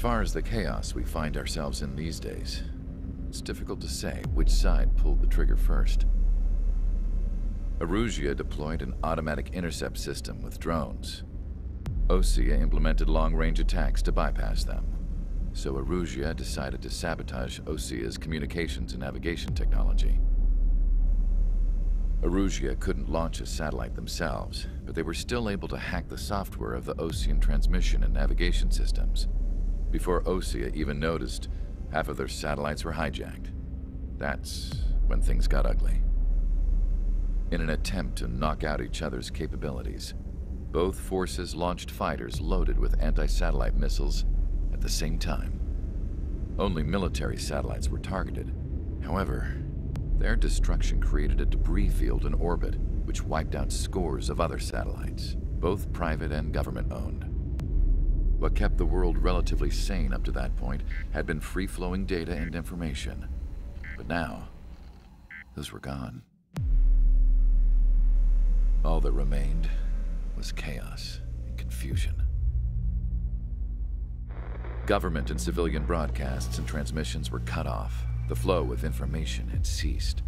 far as the chaos we find ourselves in these days, it's difficult to say which side pulled the trigger first. Erusia deployed an automatic intercept system with drones. Osea implemented long-range attacks to bypass them. So Erusia decided to sabotage Osea's communications and navigation technology. Erusia couldn't launch a satellite themselves, but they were still able to hack the software of the Osean transmission and navigation systems. Before Osea even noticed, half of their satellites were hijacked. That's when things got ugly. In an attempt to knock out each other's capabilities, both forces launched fighters loaded with anti-satellite missiles at the same time. Only military satellites were targeted. However, their destruction created a debris field in orbit, which wiped out scores of other satellites, both private and government-owned. What kept the world relatively sane up to that point had been free-flowing data and information. But now, those were gone. All that remained was chaos and confusion. Government and civilian broadcasts and transmissions were cut off. The flow of information had ceased.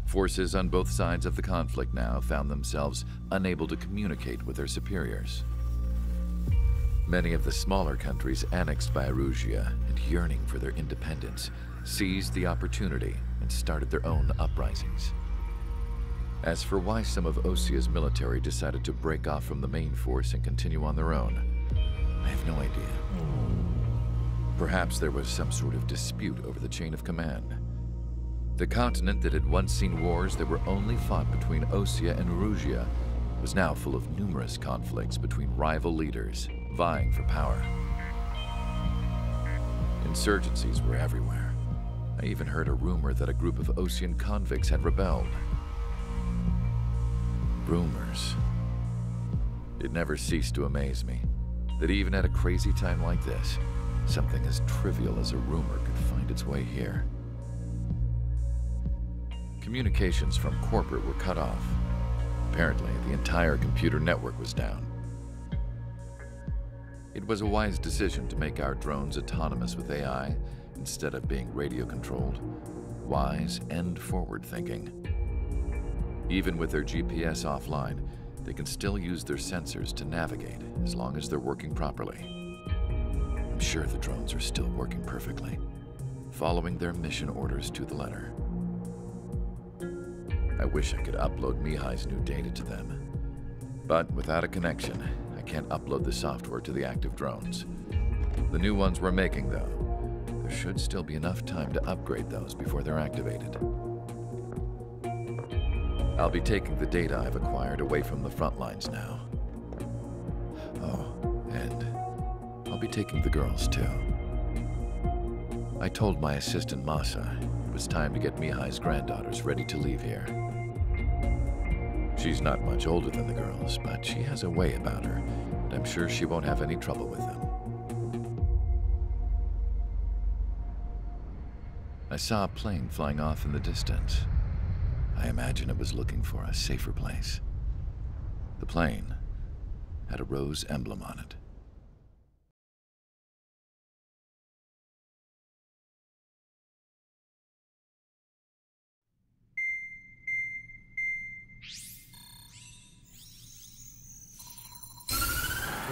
Forces on both sides of the conflict now found themselves unable to communicate with their superiors. Many of the smaller countries annexed by Erusia and yearning for their independence seized the opportunity and started their own uprisings. As for why some of Osea's military decided to break off from the main force and continue on their own, I have no idea. Perhaps there was some sort of dispute over the chain of command. The continent that had once seen wars that were only fought between Osea and Erusia was now full of numerous conflicts between rival leaders vying for power. Insurgencies were everywhere. I even heard a rumor that a group of Osean convicts had rebelled. Rumors. It never ceased to amaze me that even at a crazy time like this, something as trivial as a rumor could find its way here. Communications from corporate were cut off. Apparently, the entire computer network was down. It was a wise decision to make our drones autonomous with AI instead of being radio-controlled. Wise and forward-thinking. Even with their GPS offline, they can still use their sensors to navigate as long as they're working properly. I'm sure the drones are still working perfectly, following their mission orders to the letter. I wish I could upload Mihai's new data to them. But without a connection, I can't upload the software to the active drones. The new ones we're making, though, there should still be enough time to upgrade those before they're activated. I'll be taking the data I've acquired away from the front lines now. Oh, and I'll be taking the girls, too. I told my assistant Masa it was time to get Mihai's granddaughters ready to leave here. She's not much older than the girls, but she has a way about her, and I'm sure she won't have any trouble with them. I saw a plane flying off in the distance. I imagine it was looking for a safer place. The plane had a rose emblem on it.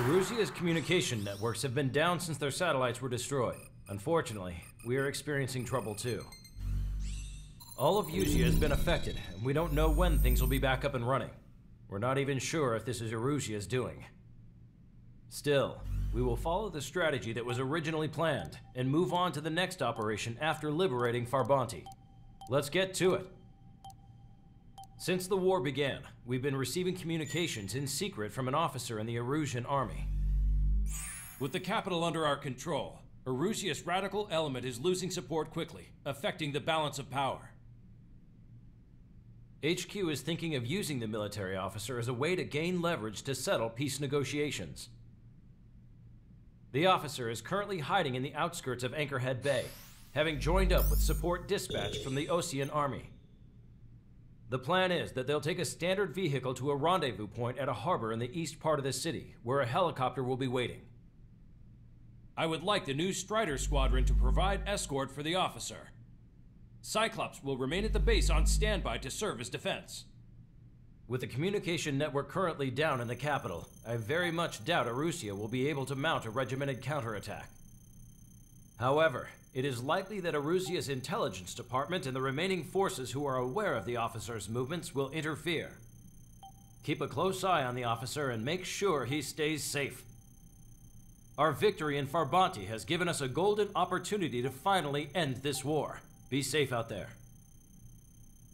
Erusia's communication networks have been down since their satellites were destroyed. Unfortunately, we are experiencing trouble too. All of Erusia has been affected, and we don't know when things will be back up and running. We're not even sure if this is Erusia's doing. Still, we will follow the strategy that was originally planned, and move on to the next operation after liberating Farbanti. Let's get to it. Since the war began, we've been receiving communications in secret from an officer in the Erusian army. With the capital under our control, Erusia's radical element is losing support quickly, affecting the balance of power. HQ is thinking of using the military officer as a way to gain leverage to settle peace negotiations. The officer is currently hiding in the outskirts of Anchorhead Bay, having joined up with support dispatched from the Osean army. The plan is that they'll take a standard vehicle to a rendezvous point at a harbor in the east part of the city, where a helicopter will be waiting. I would like the new Strider Squadron to provide escort for the officer. Cyclops will remain at the base on standby to serve as defense. With the communication network currently down in the capital, I very much doubt Erusia will be able to mount a regimented counterattack. However, it is likely that Erusia's intelligence department and the remaining forces who are aware of the officer's movements will interfere. Keep a close eye on the officer and make sure he stays safe. Our victory in Farbanti has given us a golden opportunity to finally end this war. Be safe out there.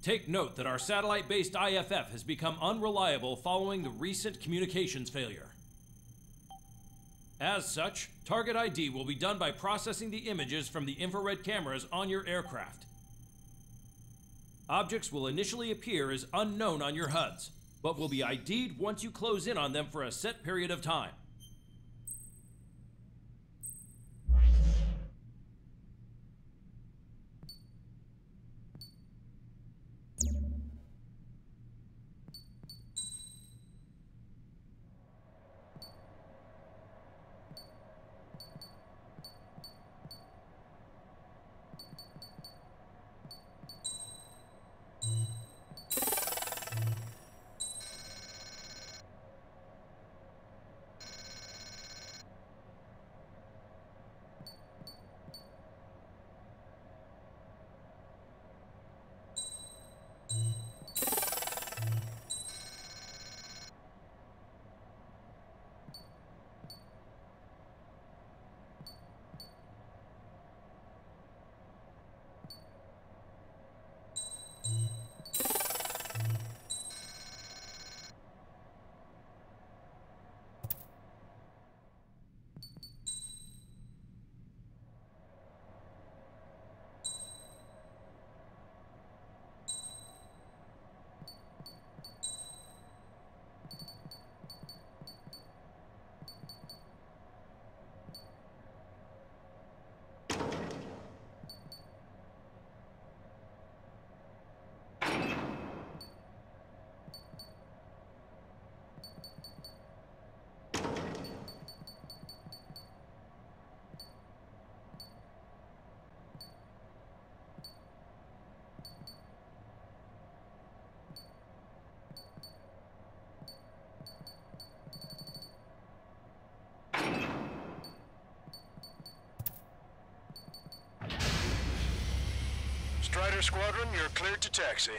Take note that our satellite-based IFF has become unreliable following the recent communications failure. As such, target ID will be done by processing the images from the infrared cameras on your aircraft. Objects will initially appear as unknown on your HUDs, but will be ID'd once you close in on them for a set period of time. Strider Squadron, you're cleared to taxi.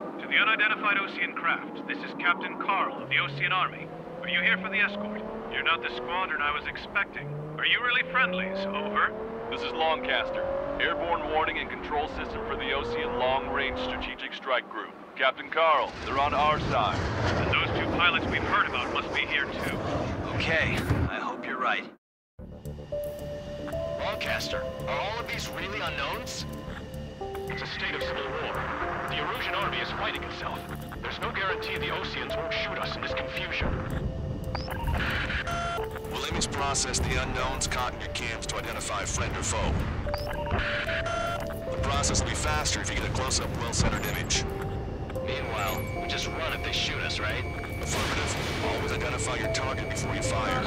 To the unidentified Ocean craft, this is Captain Carl of the Ocean Army. Are you here for the escort? You're not the squadron I was expecting. Are you really friendlies? Over. This is Longcaster. Airborne warning and control system for the Ocean Long-Range Strategic Strike Group. Captain Carl, they're on our side. And those two pilots we've heard about must be here too. Okay, I hope you're right. Longcaster, are all of these really unknowns? It's a state of civil war. The Erusian army is fighting itself. There's no guarantee the Oceans won't shoot us in this confusion. We'll image process the unknowns caught in your cams to identify friend or foe. The process will be faster if you get a close-up, well-centered image. Meanwhile, we just run if they shoot us, right? Affirmative. Always identify your target before you fire.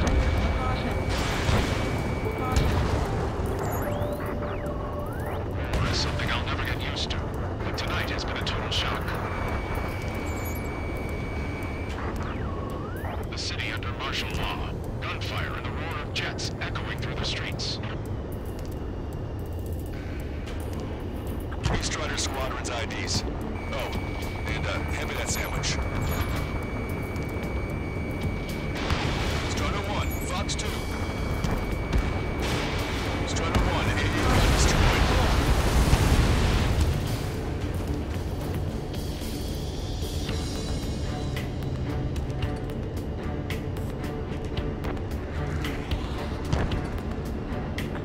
That's something I'll never get used to. But tonight has been a total shock. The city under martial law. Gunfire and the roar of jets echoing through the streets. Three Strider Squadron's IDs. Oh, and hand me that sandwich. Strider 1, Fox 2. Strider 1, AU destroyed.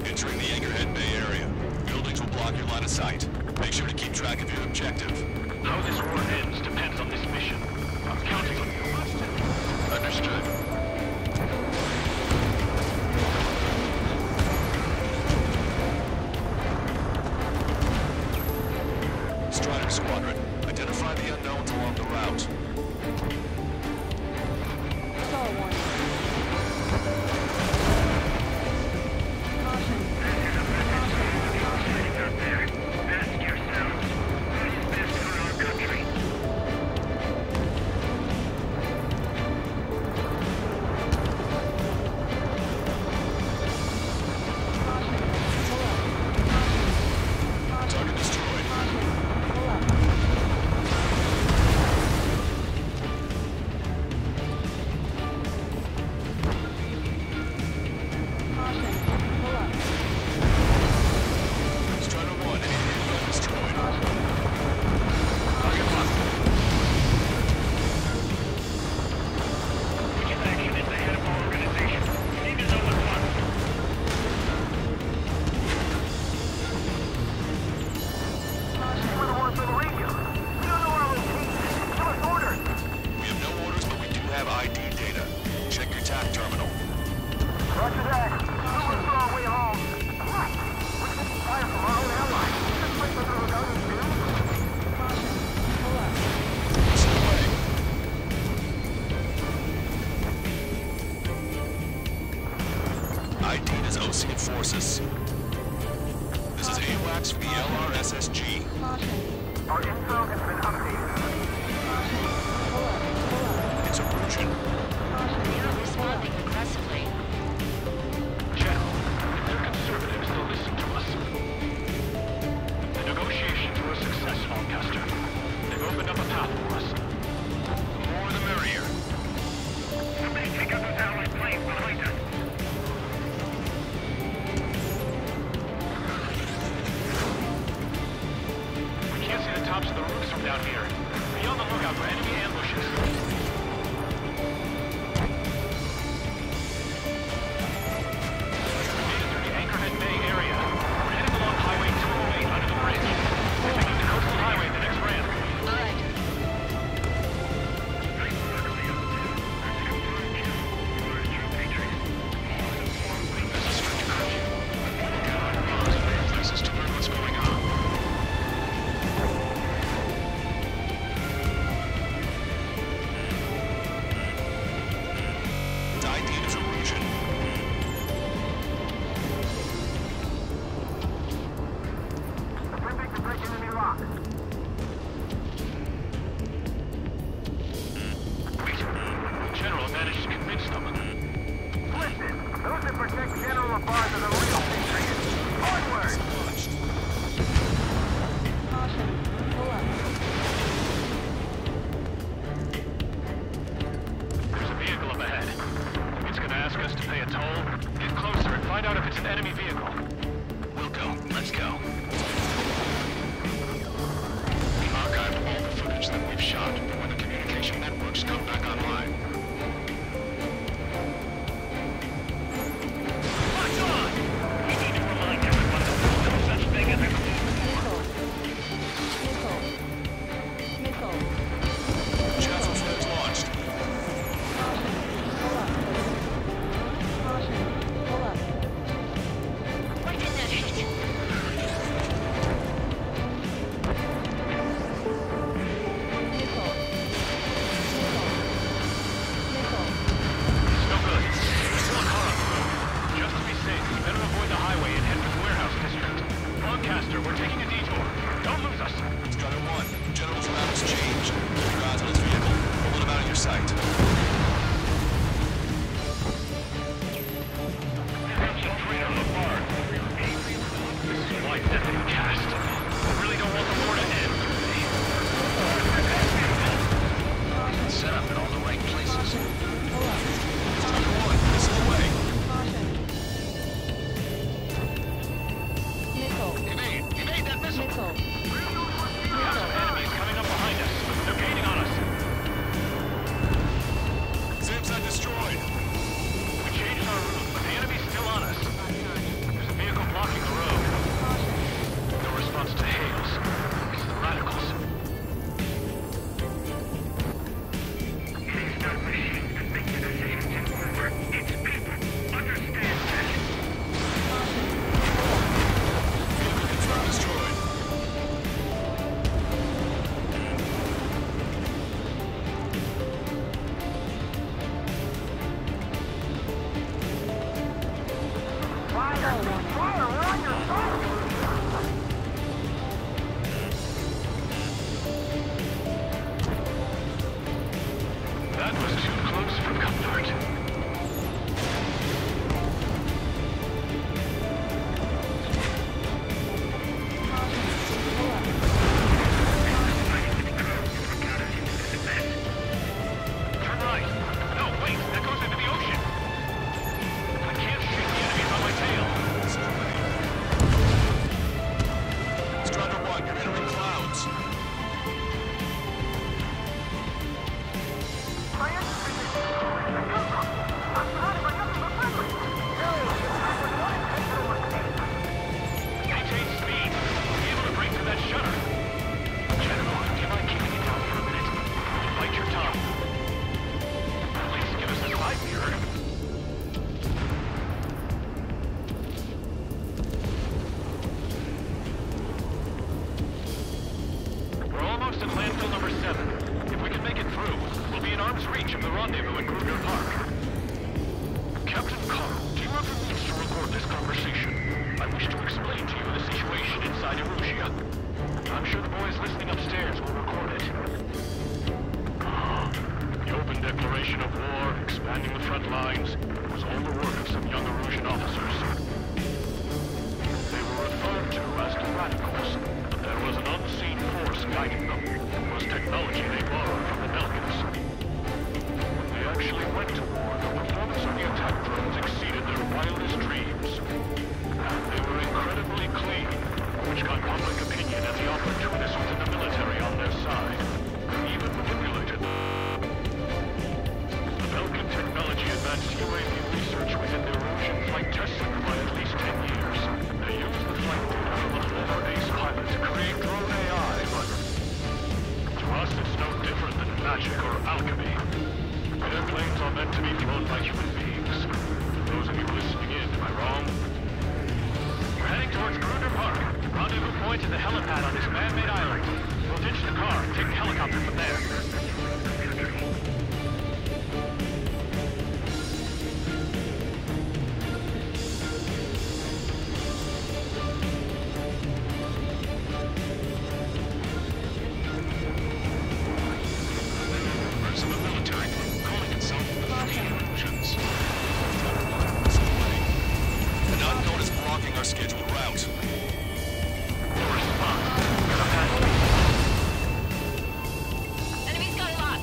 Entering the Anchorhead Bay area. Buildings will block your line of sight. Make sure to keep track of your objective. How this war ends depends on this mission. ID'd as Ocean forces. This is AWACS for the LRSSG. Our info has been updated. It's approaching. They are responding aggressively. General, if they're conservatives, they'll listen to us. The negotiations were a success, Lancaster. They've opened up a path for us. The more the merrier. Somebody take out those allied planes behind us. We can't see the tops of the roofs from down here. Be on the lookout for enemy ambushes. Carl, do you have the means to record this conversation? I wish to explain to you the situation inside Erusia. I'm sure the boys listening upstairs will record it. The open declaration of war, expanding the front lines, was all the work of some young Erusian officers. They were referred to as the radicals, but there was an unseen force guiding them. It was technology they borrowed from the Belkans. When they actually went to war, the performance of the attack drones exceeded their wildest dreams. And they were incredibly clean, which got public opinion and the opportunists within the military on their side. They even manipulated them. The Belkan technology advanced UAV research within the Erusian flight test center by at least 10 years. They used the flight data from the 4K-UHD-PS4 pilot to create drone AI, but to us it's no different than magic or alchemy. Airplanes are meant to be flown by human beings. Those of you listening in, am I wrong? We're heading towards Gruner Park. Rendezvous point is the helipad on this man-made island. We'll ditch the car and take the helicopter from there. Members of the military calling itself the Free Erusians. An unknown is blocking our scheduled route. Enemy's got a lock.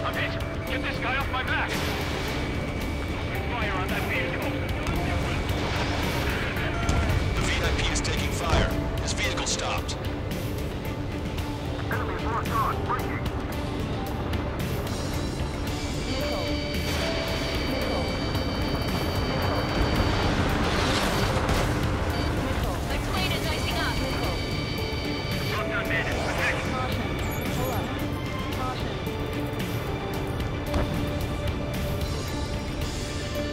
I'm hit! Get this guy off my back! Open fire on that vehicle! The VIP is taking fire. His vehicle stopped. Enemy locked on, breaking. The plane is icing up. Shotgun man is protected!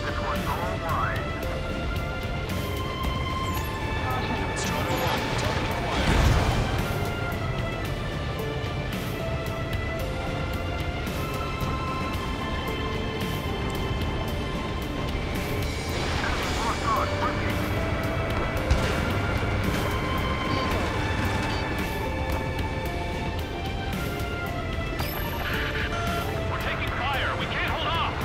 This one's all wide. Strider 1, target acquired. Enemy locked on, breaking. We're taking fire! We can't hold off!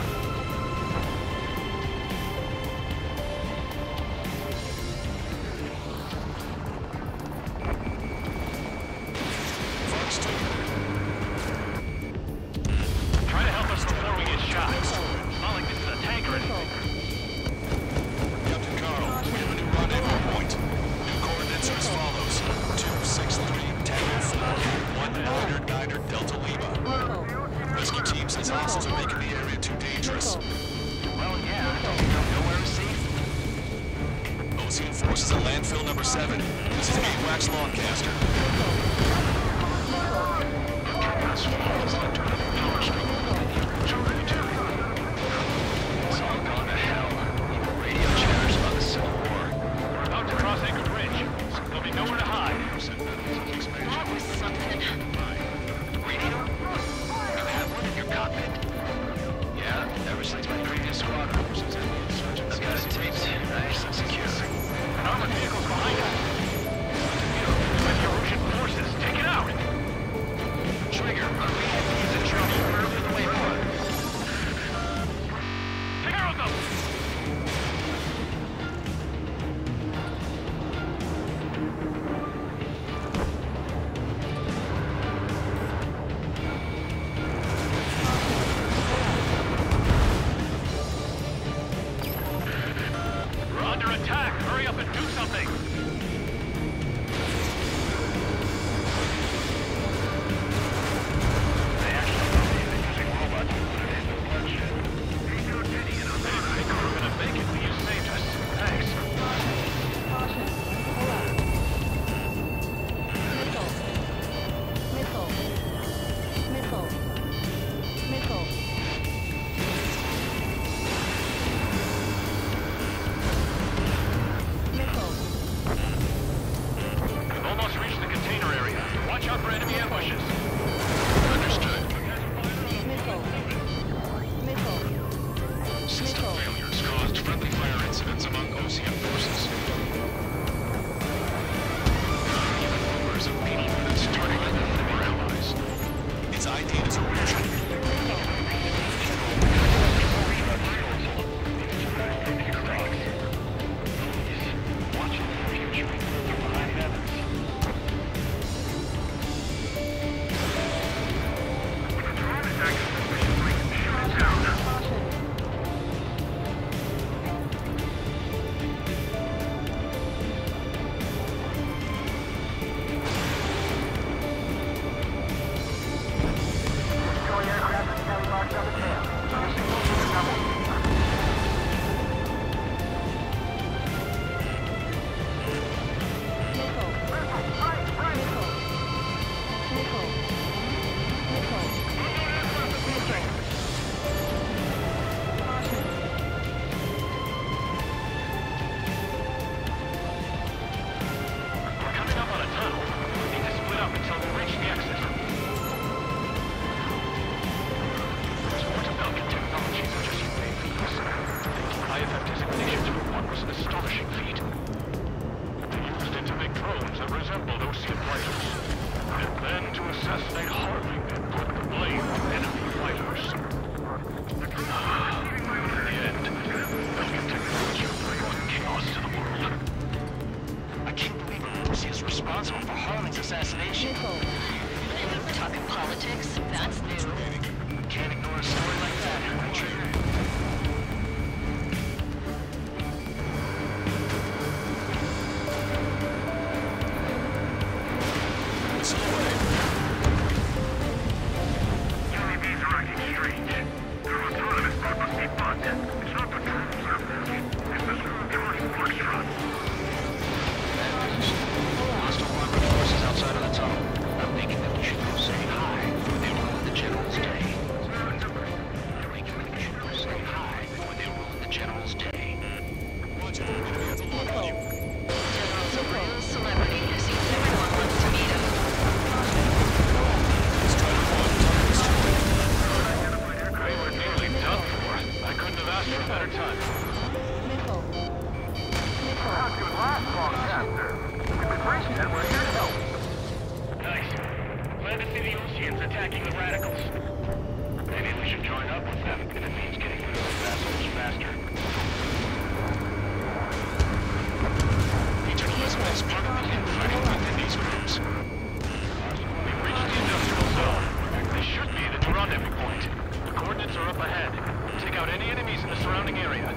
Fox 2. Try to help us before we get shot. It's not like this is a tank or anything. Captain Carl, we have a new rendezvous point. New coordinates are as follows. 263 Tango 4 1 Niner Delta Lima. Rescue team says hostiles are making the area too dangerous. Well, yeah, don't you know nowhere is safe? Ocean forces at landfill number 7. This is AWACS Lawncaster. Gas falls under the power struggle within the Erusian territory. It's all gone to hell. Even radio chatters about the Civil War. We're about to cross Anchor Bridge, so there'll be nowhere to hide. That was something. Radio? You have one in your cockpit? Yeah, ever since my previous squadron. I've got it taped, nice and secure. An armored vehicle's behind us. With the Erusian forces, take it out! put the blame on enemy fighters. In the end, they'll get technology to bring chaos to the world. I can't believe Lucy is responsible for Harling's assassination. We're talking politics? That's new. Can't ignore a story like that. UAVs are acting strange. Their autonomous mode must be bugged. It's not the drone surface. It's the Charlie Foxtrot. Hostile armored forces outside of the tunnel. I'm thinking that we should go say hi before they ruin the General's day. I'm thinking that we should go say hi before they ruin the General's day. Watch it. Enemy has a lock on you. General's a real celebrity. Seems everyone wants to meet him. Strider 1, target destroyed. We were nearly done for. I couldn't have asked for a better time. How'd you last long, Caster? We've been bracing and we're here to help. Nice. Glad to see the Oceans attacking the radicals. Maybe we should join up with them if it means getting rid of those assholes faster. Agent Elizabeth is part of the infighting within these groups. We've reached the industrial zone. This should be the rendezvous point. The coordinates are up ahead. Take out any enemies in the surrounding area.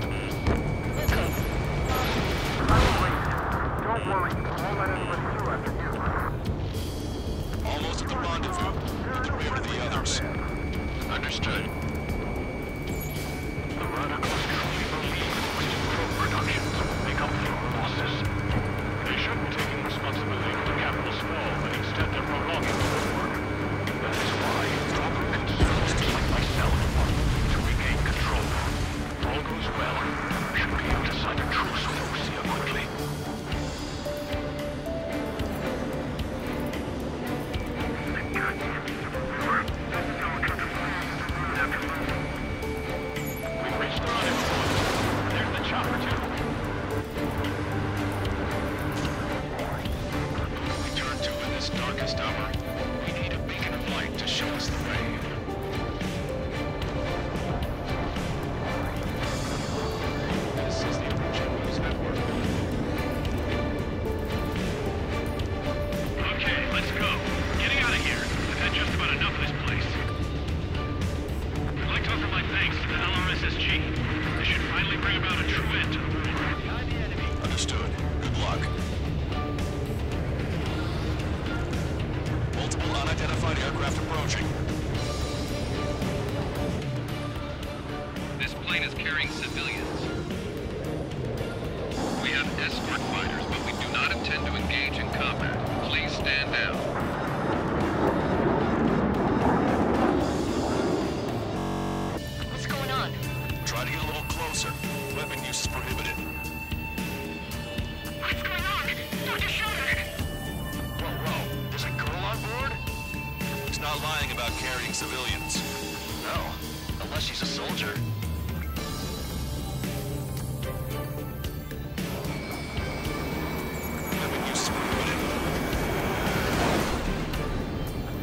Don't worry, I won't let anyone through after you. Almost at the rendezvous. At the rear of the others. Understood. The radicals truly believe in Western drone productions make up for our losses. They shouldn't be taking responsibility for the capital's fall, but instead they're prolonging the war. That is why proper conservatives like myself to regain control. If all goes well, we should be able to sign a truce with Lucia quickly. We've reached the rendezvous point. There's the chopper, too. We turn to in this darkest hour. We need a beacon of light to show us the way. This is the original news network. Okay, let's go. Getting out of here. I've had just about enough of this place. I'd like to offer my thanks to the LRSSG. They should finally bring about a true end to the war. Understood. Good luck. Multiple unidentified aircraft approaching. This plane is carrying civilians. We have escort fighters, but we do not intend to engage in combat. Please stand down. What's going on? Try to get a little closer. Weapon use is prohibited. What's going on? Dr. Schroeder! Whoa. There's a girl on board? He's not lying about carrying civilians. No. Unless she's a soldier. Weapon use is prohibited.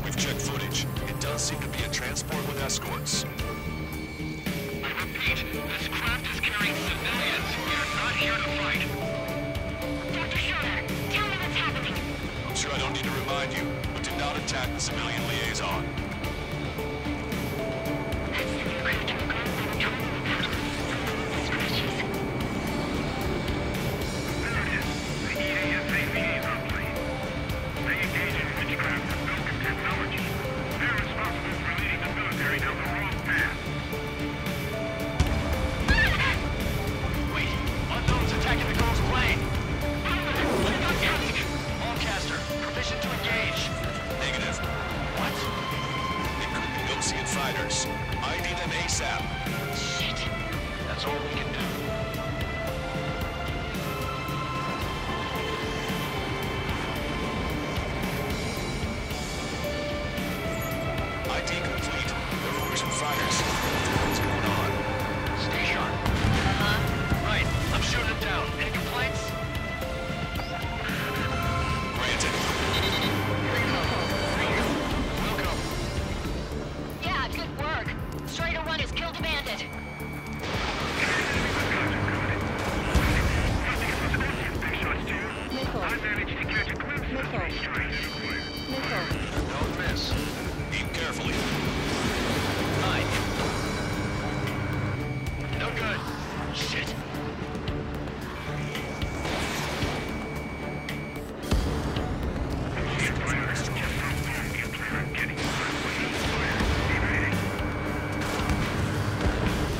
We've checked footage. It does seem to be a transport with escorts. I repeat, this craft is carrying civilians. We are not here to fight. Dr. Schroeder, tell me what's happening. I'm sure I don't need to remind you, but do not attack the civilian liaison. That's the new craft of Combet trying to attack us. Scratches. There it is. The EASA liaison plane. They engage in witchcraft and broken technology. They're responsible for leading the military down the wrong path. Wait. Unknown's attacking the girl's plane. All caster. Permission to engage. Negative. What? They could be Ocean fighters. ID them ASAP. Shit. That's all we can do. ID complete. They're Ocean fighters. What's going on? Stay sharp. Right. I'm shooting it down. Any complaints? Granted. Welcome. squad has killed a bandit. I managed to catch a glimpse of three strikes in a corner. Don't miss. Aim carefully. Fine. No good. Shit.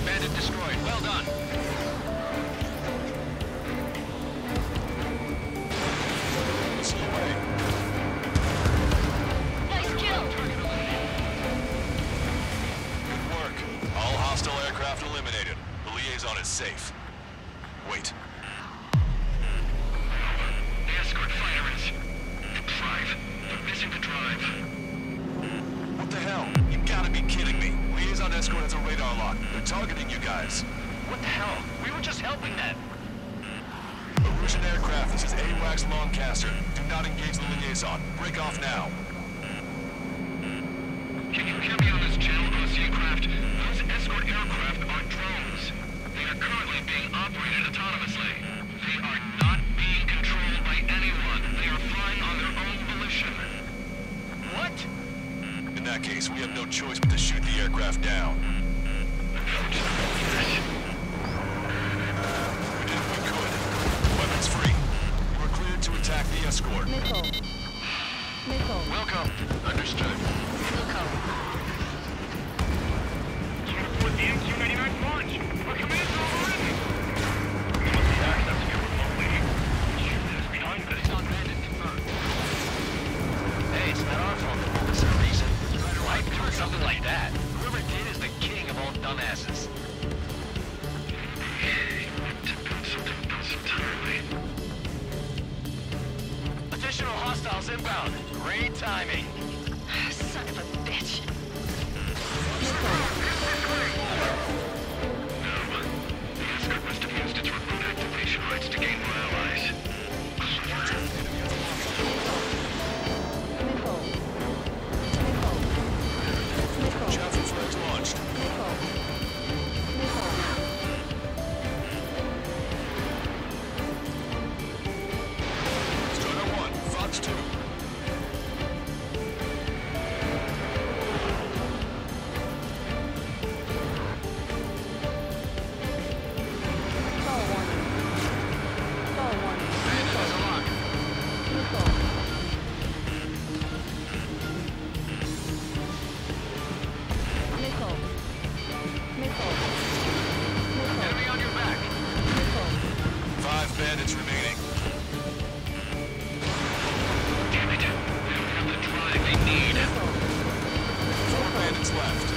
Bandit destroyed. Well done. Missile away. Nice kill. Good work. All hostile aircraft eliminated. The liaison is safe. Wait. The escort fighter is... The drive. They're missing the drive. What the hell? You gotta be kidding me. Liaison escort has a radar lock. They're targeting you guys. What the hell? We were just helping them. Russian aircraft, this is AWACS Lancaster. Do not engage the liaison. Break off now. Can you hear me on this channel, OC craft? Those escort aircraft are drones. They are currently being operated autonomously. They are not being controlled by anyone. They are flying on their own volition. What? In that case, we have no choice but to shoot the aircraft down. We did what we could. Weapons free. You are cleared to attack the escort. Welcome. Understood. Transport the MQ-99 launch. Our commands are already. We must be accessing it remotely. Shoot is behind this. It's on bandit confirmed. Hey, it's not our fault they pulled us for a reason. Why do something like that? Whoever did is the king of all dumbasses. Additional hostiles inbound. Great timing. Son of a bitch. The escort must have used its remote activation rights to gain more allies. Javelin flares launched. Strider 1, Fox 2. Bandit has a lock. Enemy on your back. 5 bandits remaining. Damn it. They don't have the drive they need. 4 bandits left.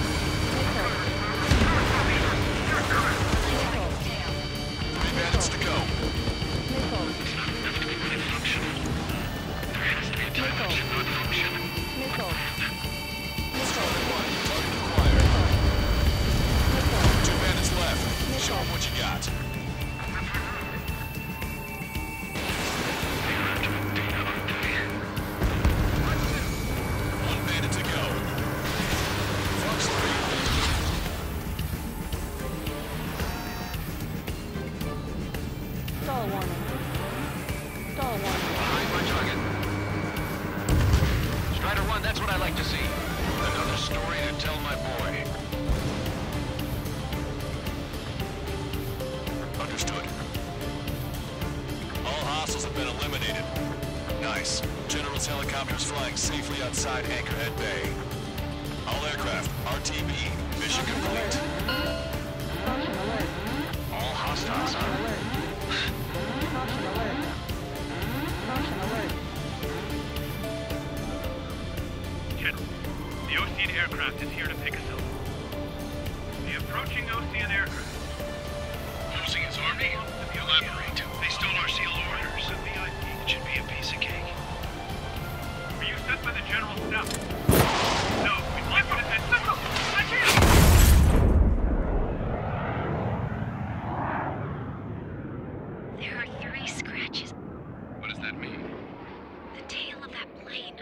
3 bandits to go. It's not enough to be really functional. There has to be a time when it should not function. Strider 1, target acquired. 2 bandits left. Show them what you got. One bandit to go. Fox 3. Behind my target. Strider 1, that's what I like to see. Another story to tell my boy. Understood. All hostiles have been eliminated. Nice. General's helicopters flying safely outside Anchorhead Bay. All aircraft, RTB, mission complete. All hostiles, huh? General, the Ocean aircraft is here to pick us up. The approaching Ocean aircraft. Losing his army? Elaborate. They stole our sealed orders. It should be a piece of cake. Were you sent by the General's staff? No, we'd like you to send... There are 3 scratches. What does that mean? The tail of that plane.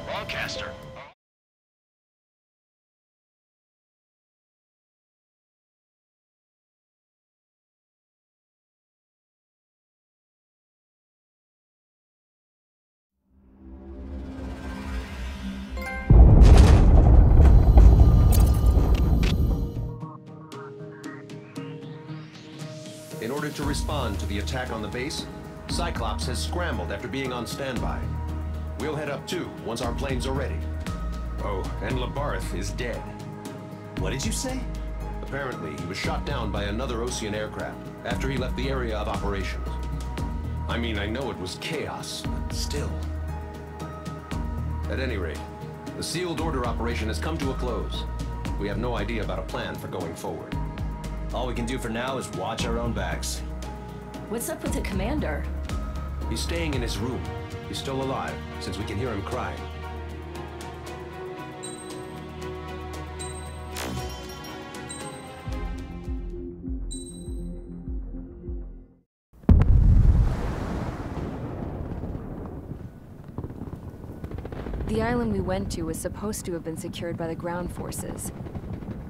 Lancaster. to respond to the attack on the base, Cyclops has scrambled after being on standby. We'll head up too, once our planes are ready. Oh, and Labarth is dead. What did you say? Apparently, he was shot down by another Ocean aircraft after he left the area of operations. I mean, I know it was chaos, but still. At any rate, the sealed order operation has come to a close. We have no idea about a plan for going forward. All we can do for now is watch our own backs. What's up with the commander? He's staying in his room. He's still alive, since we can hear him crying. The island we went to was supposed to have been secured by the ground forces.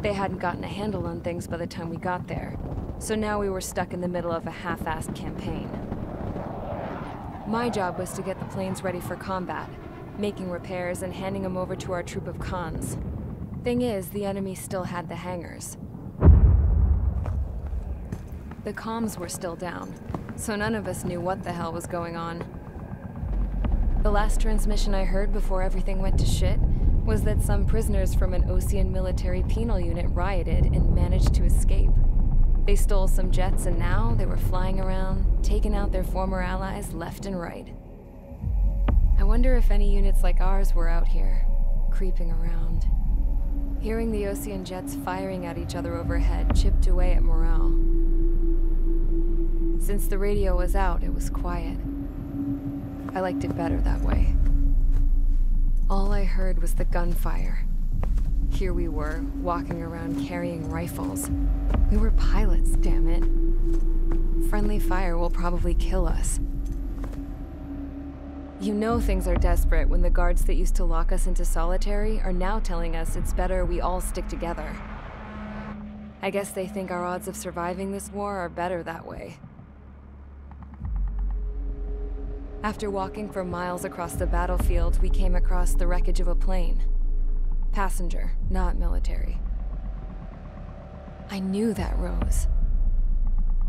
They hadn't gotten a handle on things by the time we got there, so now we were stuck in the middle of a half-assed campaign. My job was to get the planes ready for combat, making repairs and handing them over to our troop of cons. Thing is, the enemy still had the hangars. The comms were still down, so none of us knew what the hell was going on. The last transmission I heard before everything went to shit was that some prisoners from an Ocean military penal unit rioted and managed to escape. They stole some jets and now they were flying around, taking out their former allies left and right. I wonder if any units like ours were out here, creeping around. Hearing the Ocean jets firing at each other overhead chipped away at morale. Since the radio was out, it was quiet. I liked it better that way. All I heard was the gunfire. Here we were, walking around carrying rifles. We were pilots, damn it. Friendly fire will probably kill us. You know things are desperate when the guards that used to lock us into solitary are now telling us it's better we all stick together. I guess they think our odds of surviving this war are better that way. After walking for miles across the battlefield, we came across the wreckage of a plane. Passenger, not military. I knew that rose.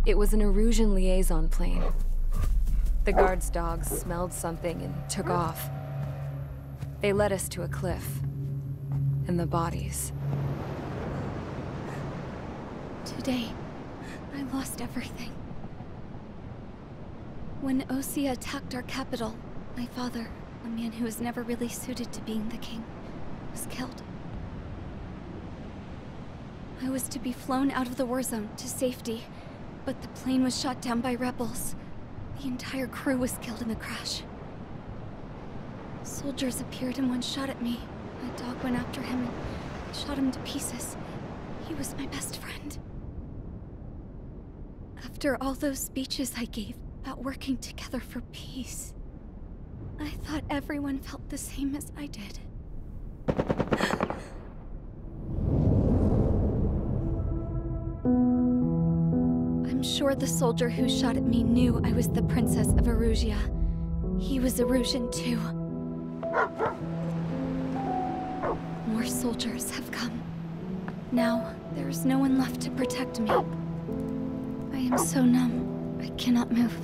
It was an Erusian liaison plane. The guard's dogs smelled something and took off. They led us to a cliff. And the bodies. Today, I lost everything. When Osea attacked our capital, my father, a man who was never really suited to being the king, was killed. I was to be flown out of the war zone to safety, but the plane was shot down by rebels. The entire crew was killed in the crash. Soldiers appeared and one shot at me. My dog went after him and shot him to pieces. He was my best friend. After all those speeches I gave about working together for peace, I thought everyone felt the same as I did. I'm sure the soldier who shot at me knew I was the Princess of Erusia. He was Erusian too. More soldiers have come. Now, there is no one left to protect me. I am so numb, I cannot move.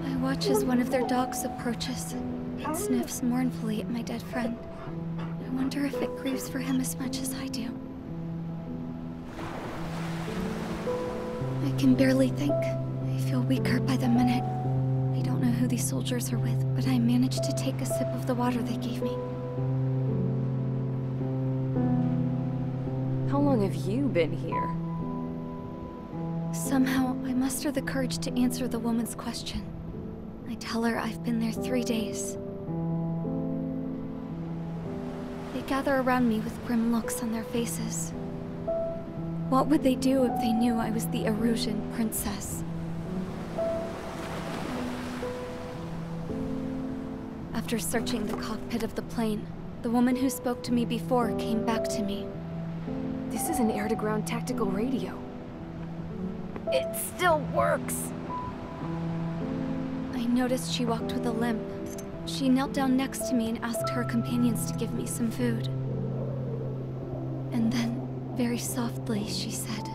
I watch as one of their dogs approaches. It sniffs mournfully at my dead friend. I wonder if it grieves for him as much as I do. I can barely think. I feel weaker by the minute. I don't know who these soldiers are with, but I managed to take a sip of the water they gave me. How long have you been here? Somehow, I muster the courage to answer the woman's question. I tell her I've been there 3 days. They gather around me with grim looks on their faces. What would they do if they knew I was the Erusian princess? After searching the cockpit of the plane, the woman who spoke to me before came back to me. This is an air-to-ground tactical radio. It still works! I noticed she walked with a limp. She knelt down next to me and asked her companions to give me some food. And then, very softly, she said,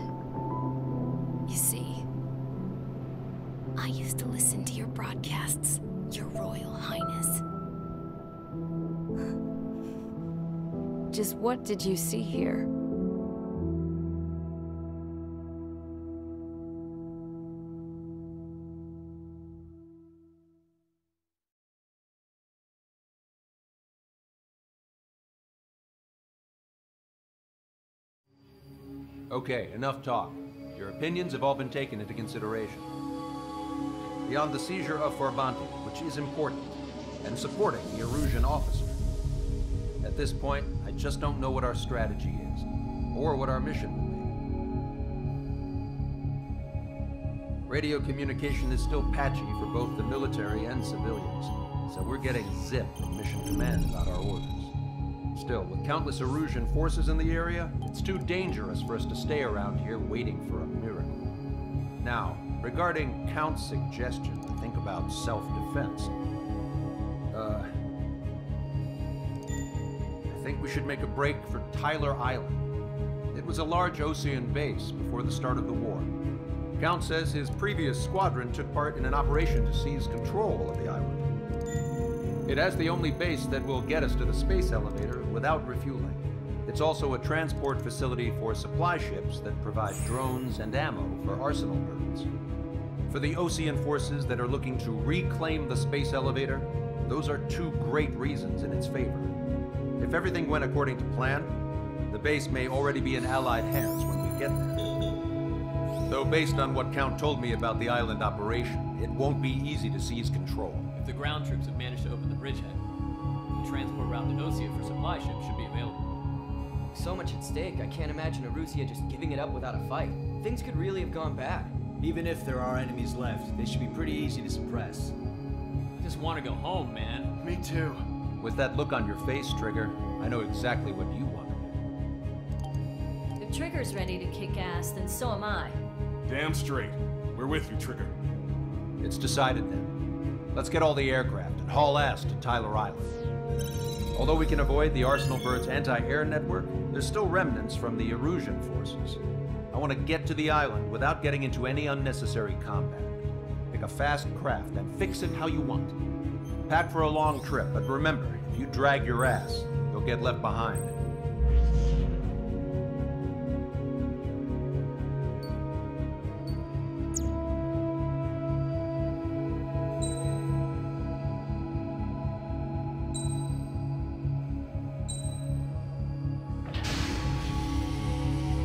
Just what did you see here? Okay, enough talk. Your opinions have all been taken into consideration. Beyond the seizure of Forbanti, which is important, and supporting the Erusian officer. At this point, I just don't know what our strategy is, or what our mission will be. Radio communication is still patchy for both the military and civilians, so we're getting zip from Mission Command about our orders. Still, with countless Erusian forces in the area, it's too dangerous for us to stay around here waiting for a miracle. Now, regarding Count's suggestion to think about self-defense, I think we should make a break for Tyler Island. It was a large Osean base before the start of the war. Count says his previous squadron took part in an operation to seize control of the island. It has the only base that will get us to the space elevator without refueling. It's also a transport facility for supply ships that provide drones and ammo for arsenal birds. For the Osean forces that are looking to reclaim the space elevator, those are two great reasons in its favor. If everything went according to plan, the base may already be in Allied hands when we get there. Though based on what Count told me about the island operation, it won't be easy to seize control. If the ground troops have managed to open the bridgehead, the transport route to Osia for supply ships should be available. So much at stake, I can't imagine Erusia just giving it up without a fight. Things could really have gone bad. Even if there are enemies left, they should be pretty easy to suppress. I just want to go home, man. Me too. With that look on your face, Trigger, I know exactly what you want. If Trigger's ready to kick ass, then so am I. Damn straight. We're with you, Trigger. It's decided then. Let's get all the aircraft and haul ass to Tyler Island. Although we can avoid the Arsenal Bird's anti-air network, there's still remnants from the Erusian forces. I want to get to the island without getting into any unnecessary combat. Pick a fast craft and fix it how you want. Pack for a long trip, but remember, if you drag your ass, you'll get left behind.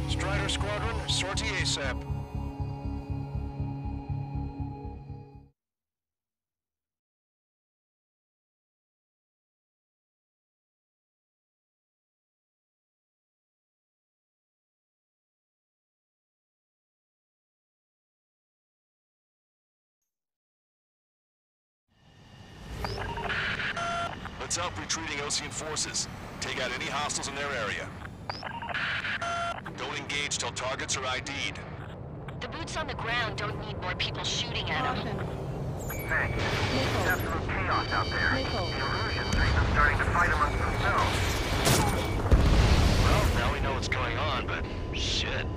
Strider Squadron, sortie ASAP. Let's help retreating Osean forces. Take out any hostiles in their area. Don't engage till targets are ID'd. The boots on the ground don't need more people shooting at them. Thanks. It's absolute chaos out there. The Erusian think are starting to fight amongst themselves. Well, now we know what's going on, but shit.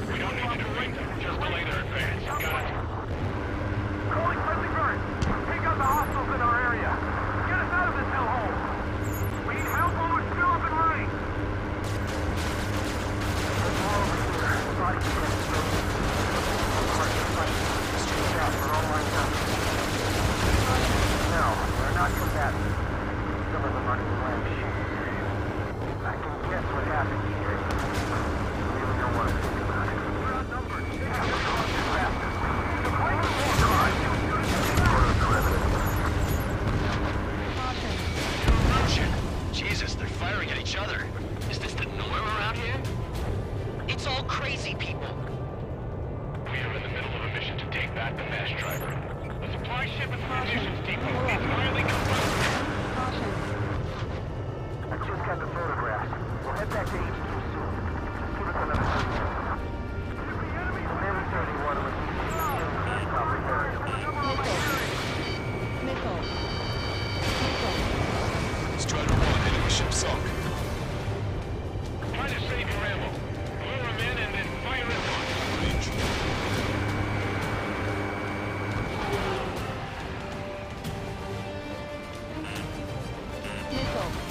We don't need to do anything. Just play their advance. Got it. Calling friendly birds. Take out the hostiles in our area. Get us out of this hellhole. We need help while we're still up and running. No, we're not combatants. Some of them aren't even wearing shoes. I can guess what happened here. I really don't want to think about it. We're outnumbered. Jesus, they're firing at each other. Is this the norm around here? It's all crazy people. We are in the middle of a mission to take back the mass driver. The supply ship and munitions depot is highly compressed. I just got the photographs. We'll head back to HQ soon. Give us another 2 minutes. Maybe 31 of us. Strider 1, enemy ship sunk. Try to save your ammo. Lure him in and then fire at once. Nickel.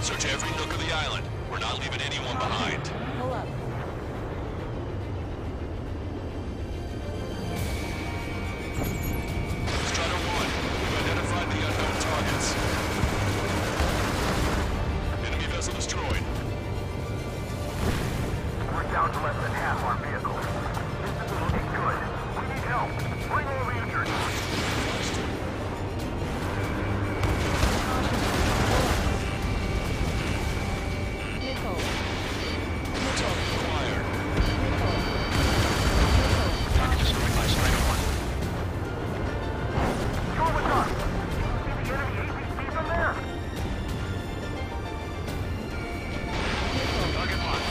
Search every nook of the island. We're not leaving anyone behind. Pull up. Strider 1, we've identified the unknown targets. Enemy vessel destroyed. We're down to less than half our vehicles. This isn't looking good. We need help. Bring all the injured. Target destroyed by Strider 1. Storm with us. See the enemy APC from there? Target locked.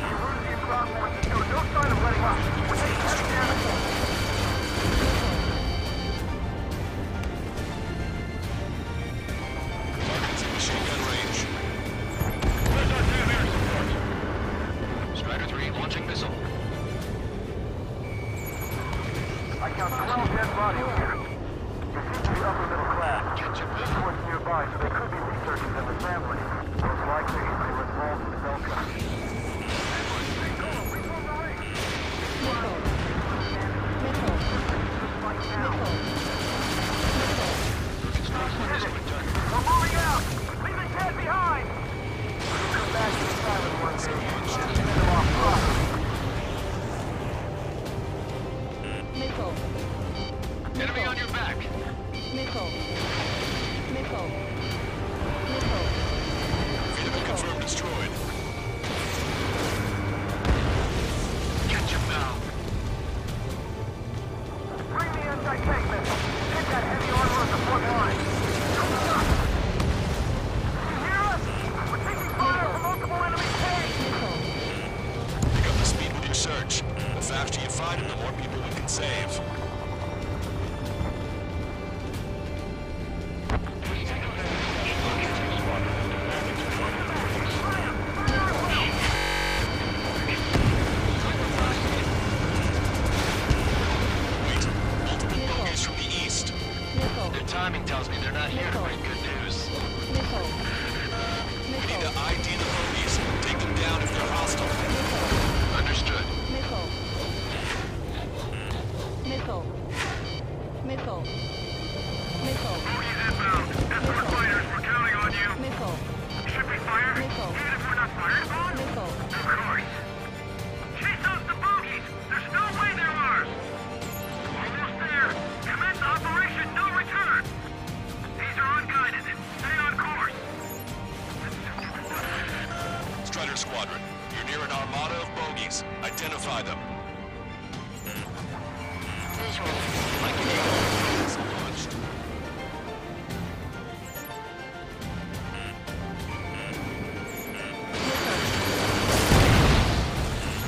Erusian ground forces show no sign of letting up. We're taking heavy damage. Target's in machine gun range. Strider 3 launching missile. I count 12 dead bodies here. You seem to be upper middle class. This one's nearby, so they could be researchers and their families. Most likely, they were involved in Belka. We're moving out! Leaving Ted behind! We'll come back to this island one day. Finish them off properly. Enemy on your back. Enemy confirmed destroyed. Catch him now. Bring the anti-tank missile. Hit that heavy armor at the front line. You hear us? We're taking fire from multiple enemy tanks. Pick up the speed with your search. The faster you find them, the more people we can save. Wait, multiple bogeys from the east. Their timing tells me they're not here to bring good news. We need to ID the bogeys. Take them down if they're hostile. Understood. Bogeys inbound. Escort fighters, we're counting on you. Should we fire? Even if we're not fired upon? Of course. Chase out the bogeys. There's no way they're ours. Almost there. Commence Operation No Return. These are unguided. Stay on course. Strider Squadron, you're near an armada of bogeys. Identify them. Missile launched.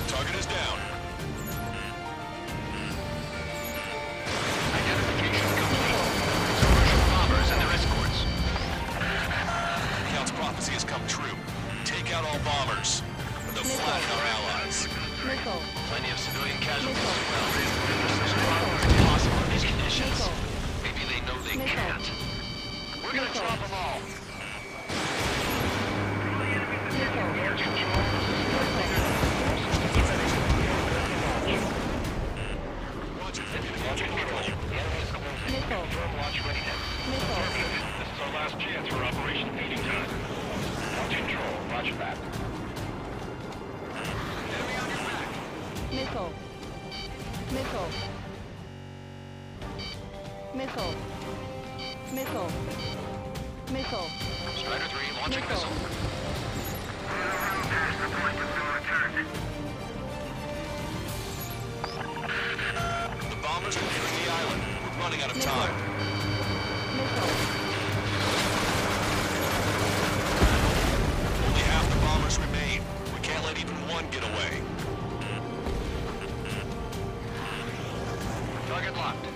Target is down. Identification complete. Commercial bombers and their escorts. Count's prophecy has come true. Take out all bombers. They'll flatten our allies. Plenty of civilian casualties as well. This is impossible in these conditions. Maybe they know they can't. We're gonna drop them all. Roger. Launch control. The enemy is close. Confirm launch readiness. This is our last chance for Operation Feeding Time. Launch control. Roger that. Enemy on your back. Strider 3 launching missile. The bombers are nearing the island. We're running out of time. Only half the bombers remain. We can't let even one get away. Target locked.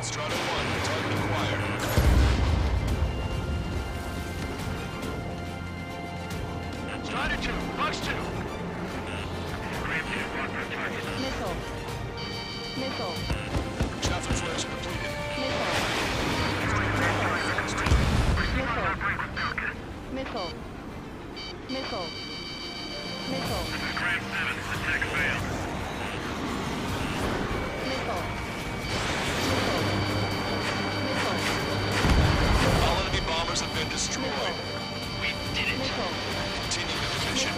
Strider 1, target acquired. Strider 2, us too. Missile. Missile. Chaff installation completed. Missile. Missile. Missile. Missile. Grand 7, attack failed. Missile. All enemy bombers have been destroyed. We did it. Continue the mission.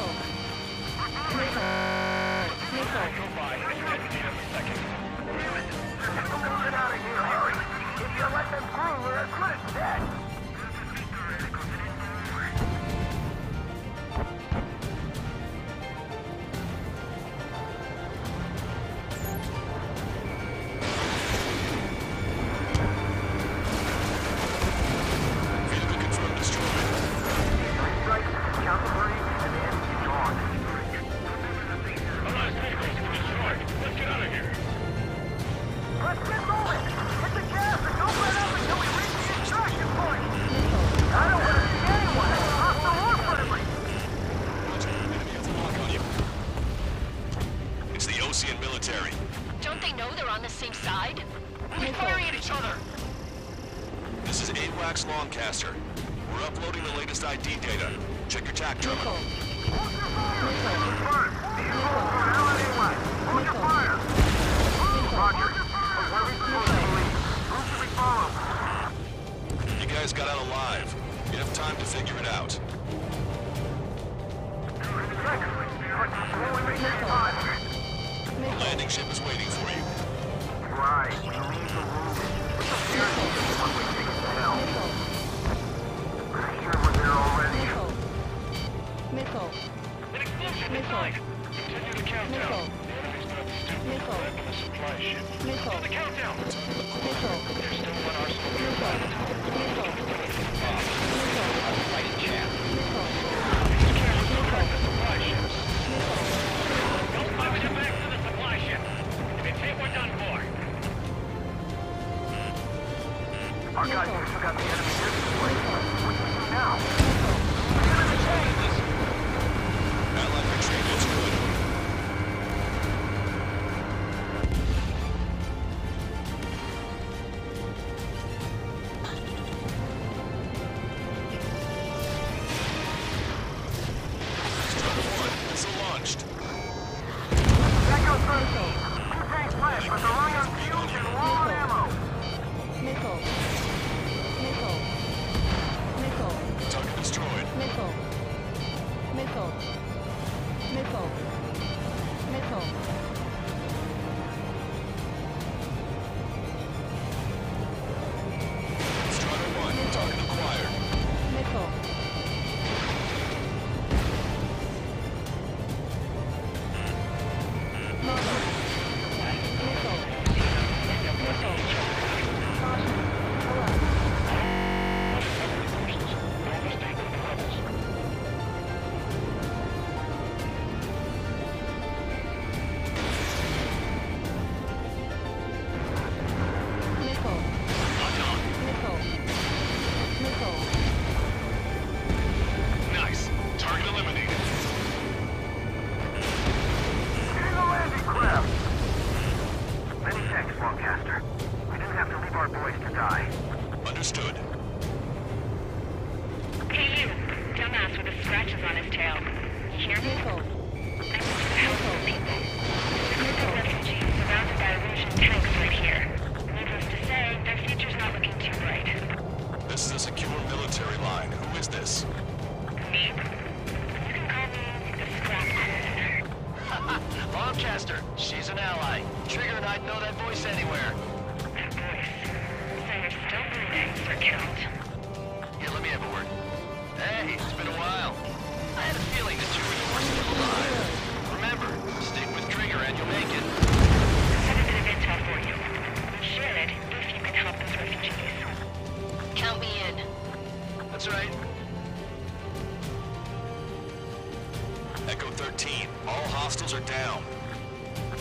Go by. You had to need us a second. Get out of here, hurry! If you let them through, we're as good as dead! Vehicle confirmed destroyed. Strike, count to 3, and the enemy's gone. The last vehicles were destroyed. Let's get out of here. Let's get moving! Hit the gas and don't let up until we reach the extraction point! I don't want to see anyone that's hostile or friendly! Enemy has a lock on you. It's the Ocean military. Don't they know they're on the same side? We're firing at each other. This is AWACS Longcaster. We're uploading the latest ID data. Check your TAC terminal. Hold your fire! These holes are hell anyway! Hold your fire! Roger. What are we supposed to believe? Who should we follow? You guys got out alive. You have time to figure it out. The landing ship is waiting for you. Right. We leave the room. What's the guarantee when we take it to hell? I'm sure we're there already. Missile. An explosion inside. Continue the countdown. The enemy's not stupid. Missile. Back in the supply ship. Missile. On the countdown. Missile. There's still one arsenal. Missile. Fight it, champ. Missile. The supply ships. Don't punch it back to the supply ship. If it's hit, we're done for. Our guys have still got the enemy this way. What do we do now? Allied retreat is good. Strider 1, missile launched. Echo 13. Two tanks left, but they're running on fumes and low on ammo. Missile. Missile. Missile. Target destroyed. Missile. Missile. Missile. Missile. Strider 1, target acquired. Missile. Nice. Target eliminated. Getting the landing craft. Many thanks, Longcaster. We didn't have to leave our boys to die. Understood. Hey, you. Dumbass with the scratches on his tail. You hear me? I'm looking for help from people. There's a group of refugees surrounded by Russian tanks right here. Needless to say, their future's not looking too bright. This is a secure military line. Who is this? Me? You can call me the Scrap Queen. Longcaster, she's an ally. Trigger and I'd know that voice anywhere. That voice. So you're still breathing, Sir Count. Here, let me have a word. Hey, it's been a while. I had a feeling that you were still alive. Remember, stick with Trigger and you'll make it. I have a bit of intel for you. We'll share it if you can help those refugees. Count me in. That's right. Echo 13, all hostiles are down.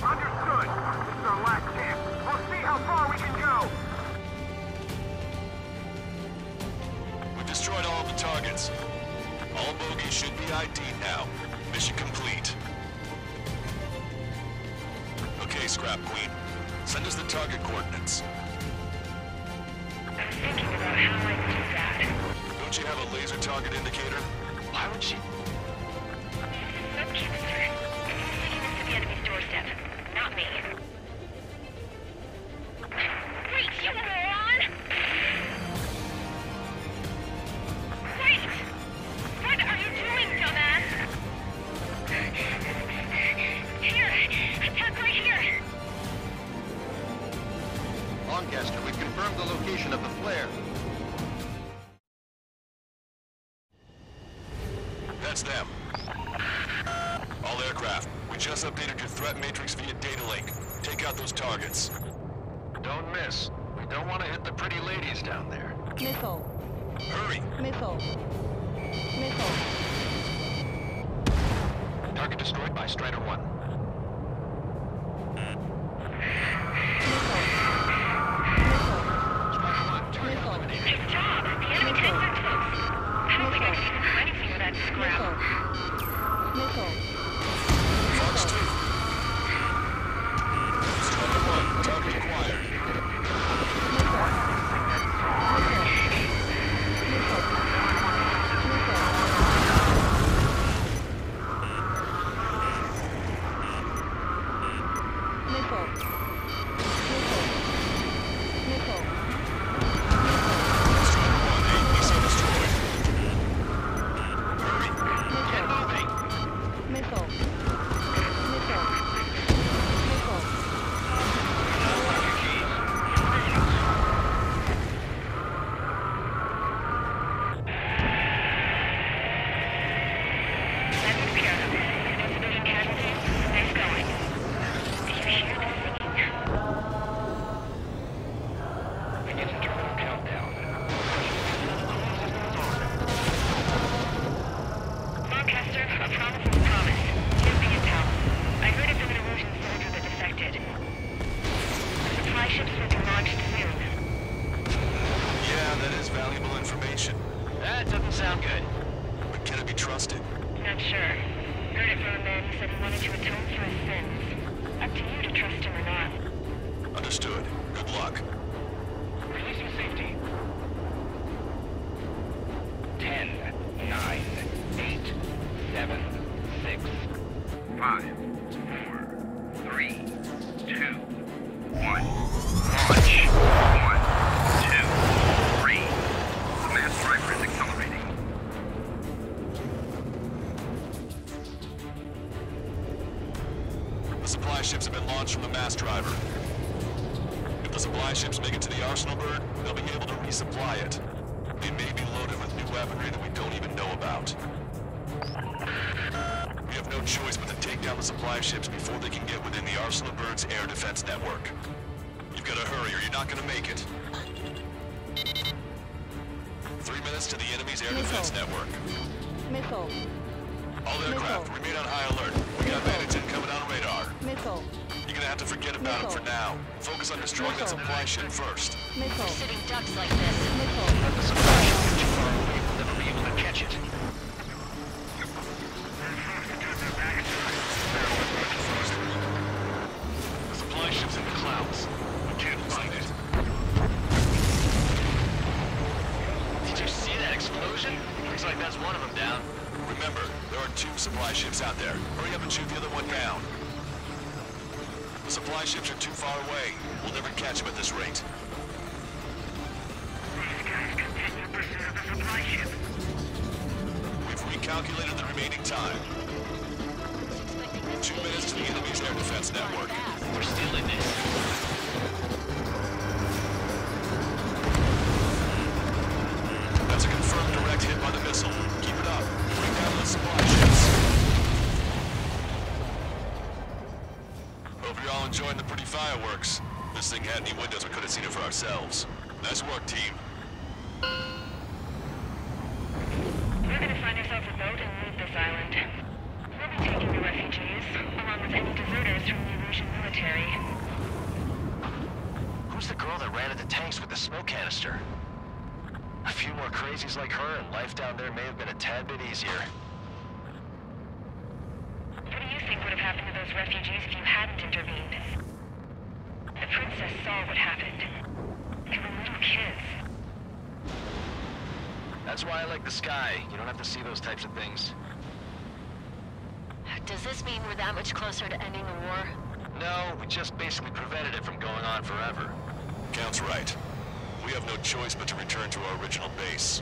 Understood. This is our last chance. We'll see how far we can go. We've destroyed all of the targets. All bogies should be ID'd now. Mission complete. Okay, Scrap Queen. Send us the target coordinates. I'm thinking about how I do that. Don't you have a laser target indicator? Why would she? Sub canister. It's taking us to the enemy's doorstep. Not me. Wait, you moron! Wait! What are you doing, dumbass? Here! Attack right here! Lancaster, we've confirmed the location of the flare. That's them. All aircraft, we just updated your threat matrix via data link. Take out those targets. Don't miss. We don't want to hit the pretty ladies down there. Missile. Hurry! Missile. Missile. Target destroyed by Strider 1. Good job! The enemy tanks are close. I don't think I can even do anything with that scrap. Missile. Fox 2. Strider 1, target acquired. That doesn't sound good. But can it be trusted? Not sure. Heard it from a man who said he wanted to atone for his sins. Up to you to trust him or not. Understood. Good luck. Releasing safety. 10, 9, 8, 7, 6, 5, 4, 3, 2, 1. Launch. 1, 2, 3. The mass driver is accelerating. The supply ships have been launched from the mass driver. If the supply ships make it to the arsenal bird, they'll be able to resupply it. They may be loaded with new weaponry that we don't even know about. We have no choice but to take down the supply ships before they can get within the arsenal bird's air defense network. You've got to hurry or you're not going to make it. 3 minutes to the enemy's air defense network. Missile. All aircraft, remain on high alert. We got bandits incoming on radar. Missile. You're gonna have to forget about them for now. Focus on destroying that supply ship first. Missile. Sitting ducks like this. Missile. But the supply ship is too far away. We'll never be able to catch it. The supply ship's in the clouds. We can't find it. Did you see that explosion? Looks like that's one of them down. Remember, there are 2 supply ships out there. Hurry up and shoot the other one down. The supply ships are too far away. We'll never catch them at this rate. These guys continue pursuit of the supply ship. We've recalculated the remaining time. 2 minutes to the enemy's air defense network. We're still in this. That's a confirmed direct hit by the missile. Keep it up. Bring down the supply ships. Hope you're all enjoying the pretty fireworks. This thing had any windows, we could have seen it for ourselves. Nice work, team. We're gonna find ourselves a boat and leave this island. We'll be taking the refugees, along with any deserters from the Russian military. Who's the girl that ran at the tanks with the smoke canister? A few more crazies like her, and life down there may have been a tad bit easier. think would have happened to those refugees if you hadn't intervened? The princess saw what happened. They were little kids. That's why I like the sky. You don't have to see those types of things. Does this mean we're that much closer to ending the war? No, we just basically prevented it from going on forever. Count's right. We have no choice but to return to our original base.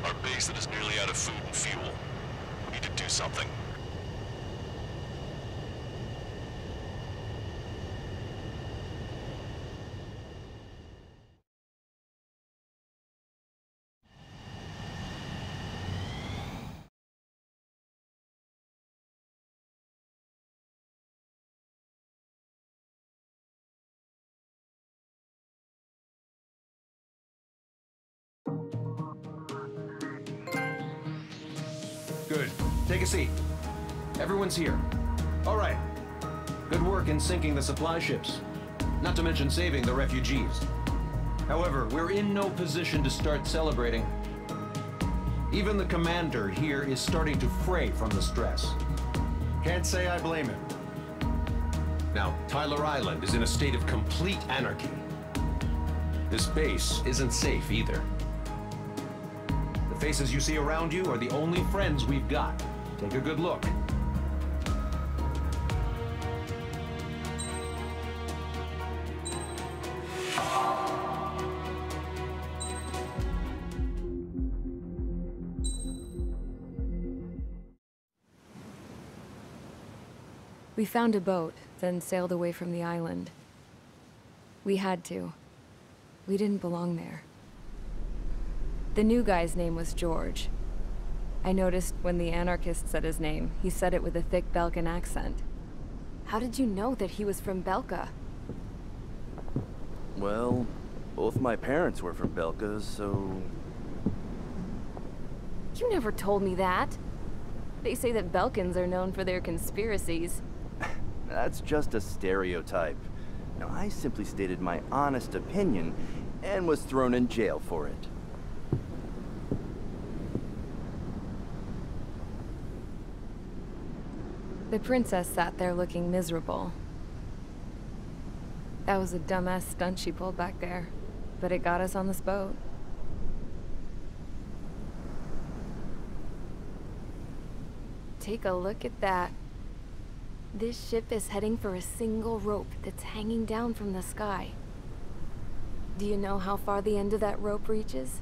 Our base that is nearly out of food and fuel. We need to do something. Good. Take a seat. Everyone's here. All right. Good work in sinking the supply ships. Not to mention saving the refugees. However, we're in no position to start celebrating. Even the commander here is starting to fray from the stress. Can't say I blame him. Now, Tyler Island is in a state of complete anarchy. This base isn't safe either. The faces you see around you are the only friends we've got. Take a good look. We found a boat, then sailed away from the island. We had to. We didn't belong there. The new guy's name was George. I noticed when the anarchist said his name, he said it with a thick Belkan accent. How did you know that he was from Belka? Well, both my parents were from Belka, so... You never told me that. They say that Belkans are known for their conspiracies. That's just a stereotype. Now, I simply stated my honest opinion and was thrown in jail for it. The princess sat there looking miserable. That was a dumbass stunt she pulled back there, but it got us on this boat. Take a look at that. This ship is heading for a single rope that's hanging down from the sky. Do you know how far the end of that rope reaches?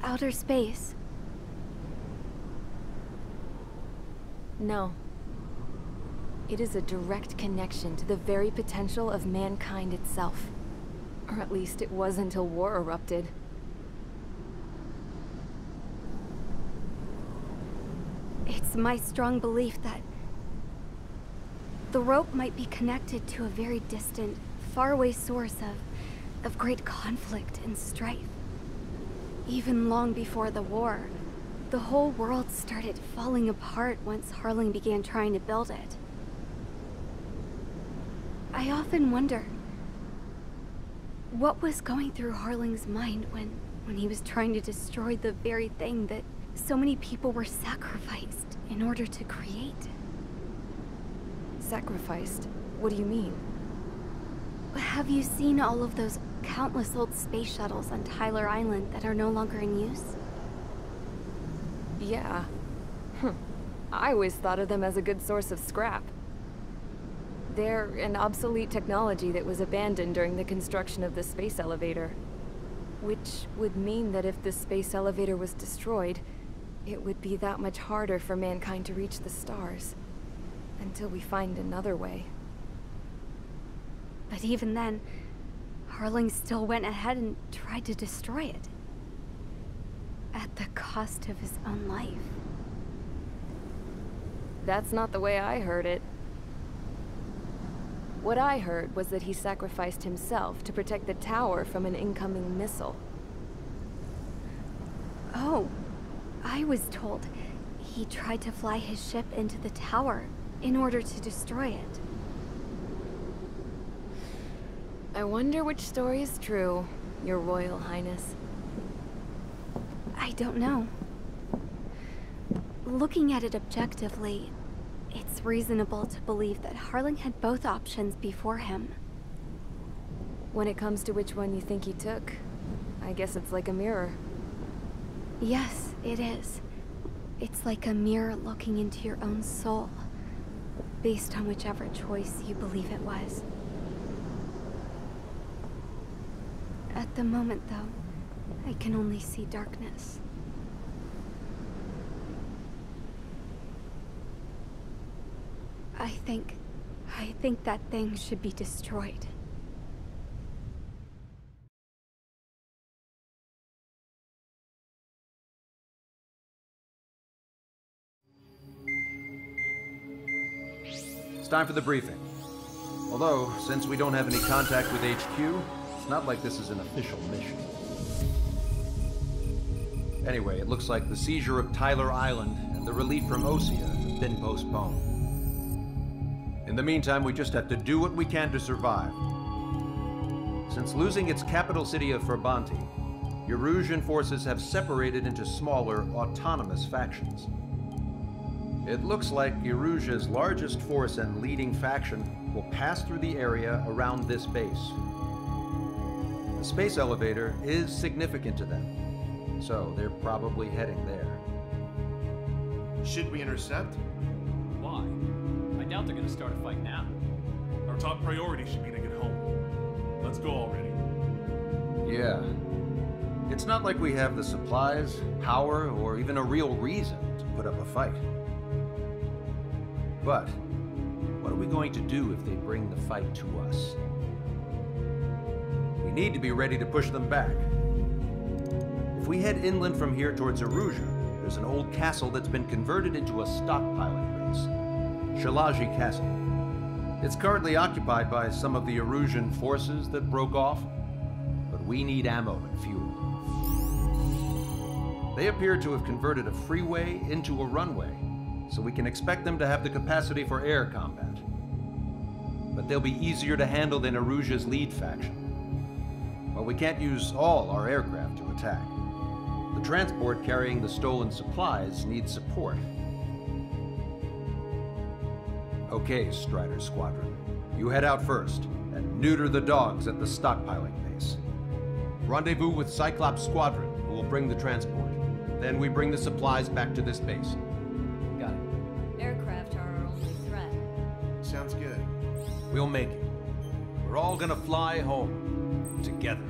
Outer space. No. It is a direct connection to the very potential of mankind itself. Or at least it was until war erupted. It's my strong belief that the rope might be connected to a very distant, faraway source of great conflict and strife. Even long before the war, the whole world started falling apart once Harling began trying to build it. I often wonder what was going through Harling's mind when he was trying to destroy the very thing that so many people were sacrificed in order to create. Sacrificed? What do you mean? Have you seen all of those countless old space shuttles on Tyler Island that are no longer in use? Yeah. I always thought of them as a good source of scrap. They're an obsolete technology that was abandoned during the construction of the space elevator. Which would mean that if the space elevator was destroyed, it would be that much harder for mankind to reach the stars. Until we find another way. But even then, Harling still went ahead and tried to destroy it. At the cost of his own life. That's not the way I heard it. What I heard was that he sacrificed himself to protect the tower from an incoming missile. Oh, I was told he tried to fly his ship into the tower in order to destroy it. I wonder which story is true, Your Royal Highness. I don't know. looking at it objectively, it's reasonable to believe that Harling had both options before him. When it comes to which one you think he took, I guess it's like a mirror. Yes, it is. It's like a mirror looking into your own soul, based on whichever choice you believe it was. At the moment, though, I can only see darkness. I think that thing should be destroyed. It's time for the briefing. Although, since we don't have any contact with HQ, it's not like this is an official mission. Anyway, it looks like the seizure of Tyler Island and the relief from Osea have been postponed. In the meantime, we just have to do what we can to survive. Since losing its capital city of Frabanti, Erusian forces have separated into smaller, autonomous factions. It looks like Erusia's largest force and leading faction will pass through the area around this base. The space elevator is significant to them, so they're probably heading there. Should we intercept? Why? I doubt they're gonna start a fight now. Our top priority should be to get home. Let's go already. Yeah. It's not like we have the supplies, power, or even a real reason to put up a fight. But what are we going to do if they bring the fight to us? We need to be ready to push them back. If we head inland from here towards Erusia, there's an old castle that's been converted into a stockpiling base. Shalaji Castle. It's currently occupied by some of the Erusian forces that broke off, but we need ammo and fuel. They appear to have converted a freeway into a runway, so we can expect them to have the capacity for air combat. But they'll be easier to handle than Erusia's lead faction. While we can't use all our aircraft to attack, the transport carrying the stolen supplies needs support. Okay, Strider Squadron. You head out first, and neuter the dogs at the stockpiling base. Rendezvous with Cyclops Squadron, who will bring the transport. Then we bring the supplies back to this base. Got it. Aircraft are our only threat. Sounds good. We'll make it. We're all gonna fly home. Together.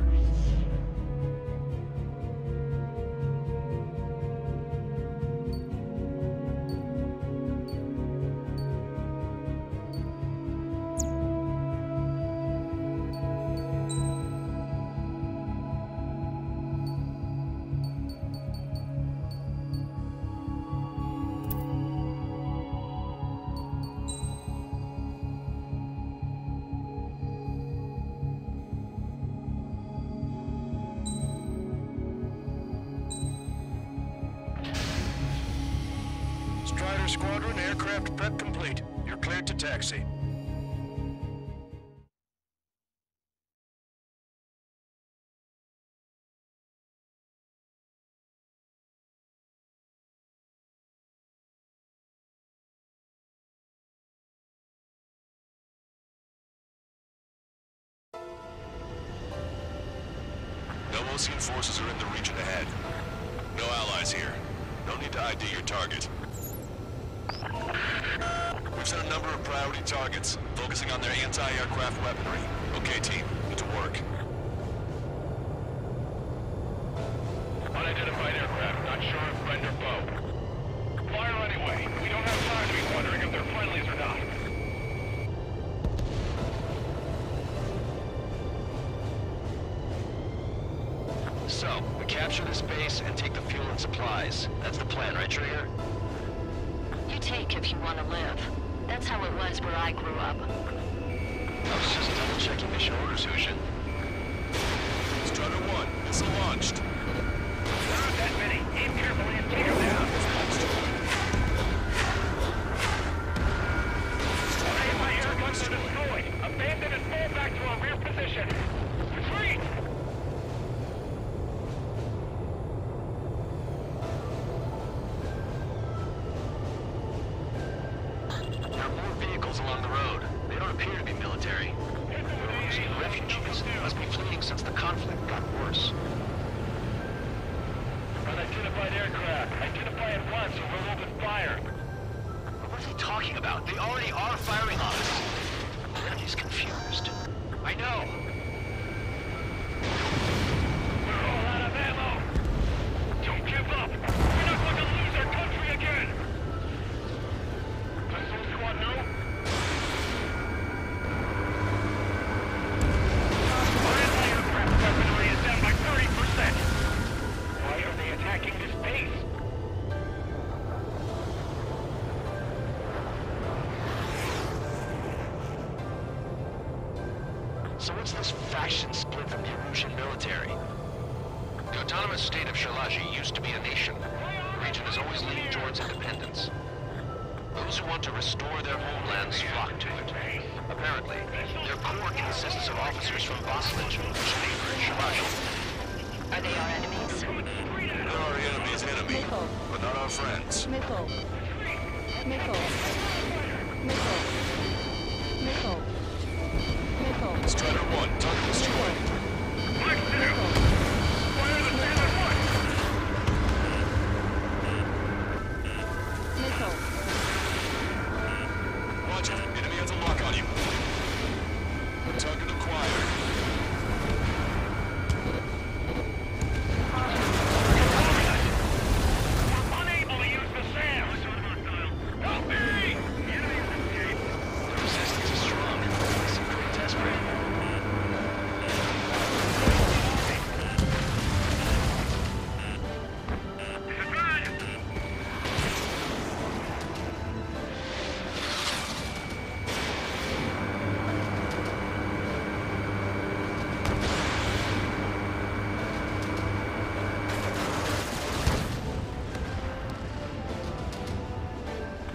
Strider Squadron, aircraft prep complete. You're cleared to taxi. No Ocean forces are in the region ahead. No allies here. No need to ID your target. We've set a number of priority targets, focusing on their anti-aircraft weaponry. Okay, team, get to work. Unidentified aircraft, not sure if friend or foe. Fire anyway. We don't have time to be wondering if they're friendlies or not. So, we capture this base and take the fuel and supplies. That's the plan, right, Trigger? You take if you want to live. That's how it was where I grew up. I was just double-checking mission orders, Hushin. Strider 1, missile launched. Not that many. Aim carefully and take them down. Hey, my air guns are destroyed. Abandon and fall back to our rear position. Retreat! conflict got worse. Unidentified aircraft. Identify at once or we'll open fire. What's he talking about? They already are firing on us. Then he's confused. I know. We're all out of ammo. Don't give up. We're not going to lose our country again. Missile squad, no? Our anti-aircraft weaponry is down by 30%. Why are they attacking this base? So what's this faction split from the Russian military? The autonomous state of Shalaji used to be a nation. The region is always leaning towards independence. Those who want to restore their homelands flock to it. Apparently, their core consists of officers from Vaslin, which neighbor Shalaji. Are they our enemies? They're our enemy's enemy, but not our friends. Missile. Missile. Missile. Missile. Missile. Strider 1, target destroyed. Missile. Fire the Strider 1! Missile. Watch it. Enemy has a lock on you. Target acquired. Unable to use the SAM! Help me! The resistance is strong. They seem pretty desperate.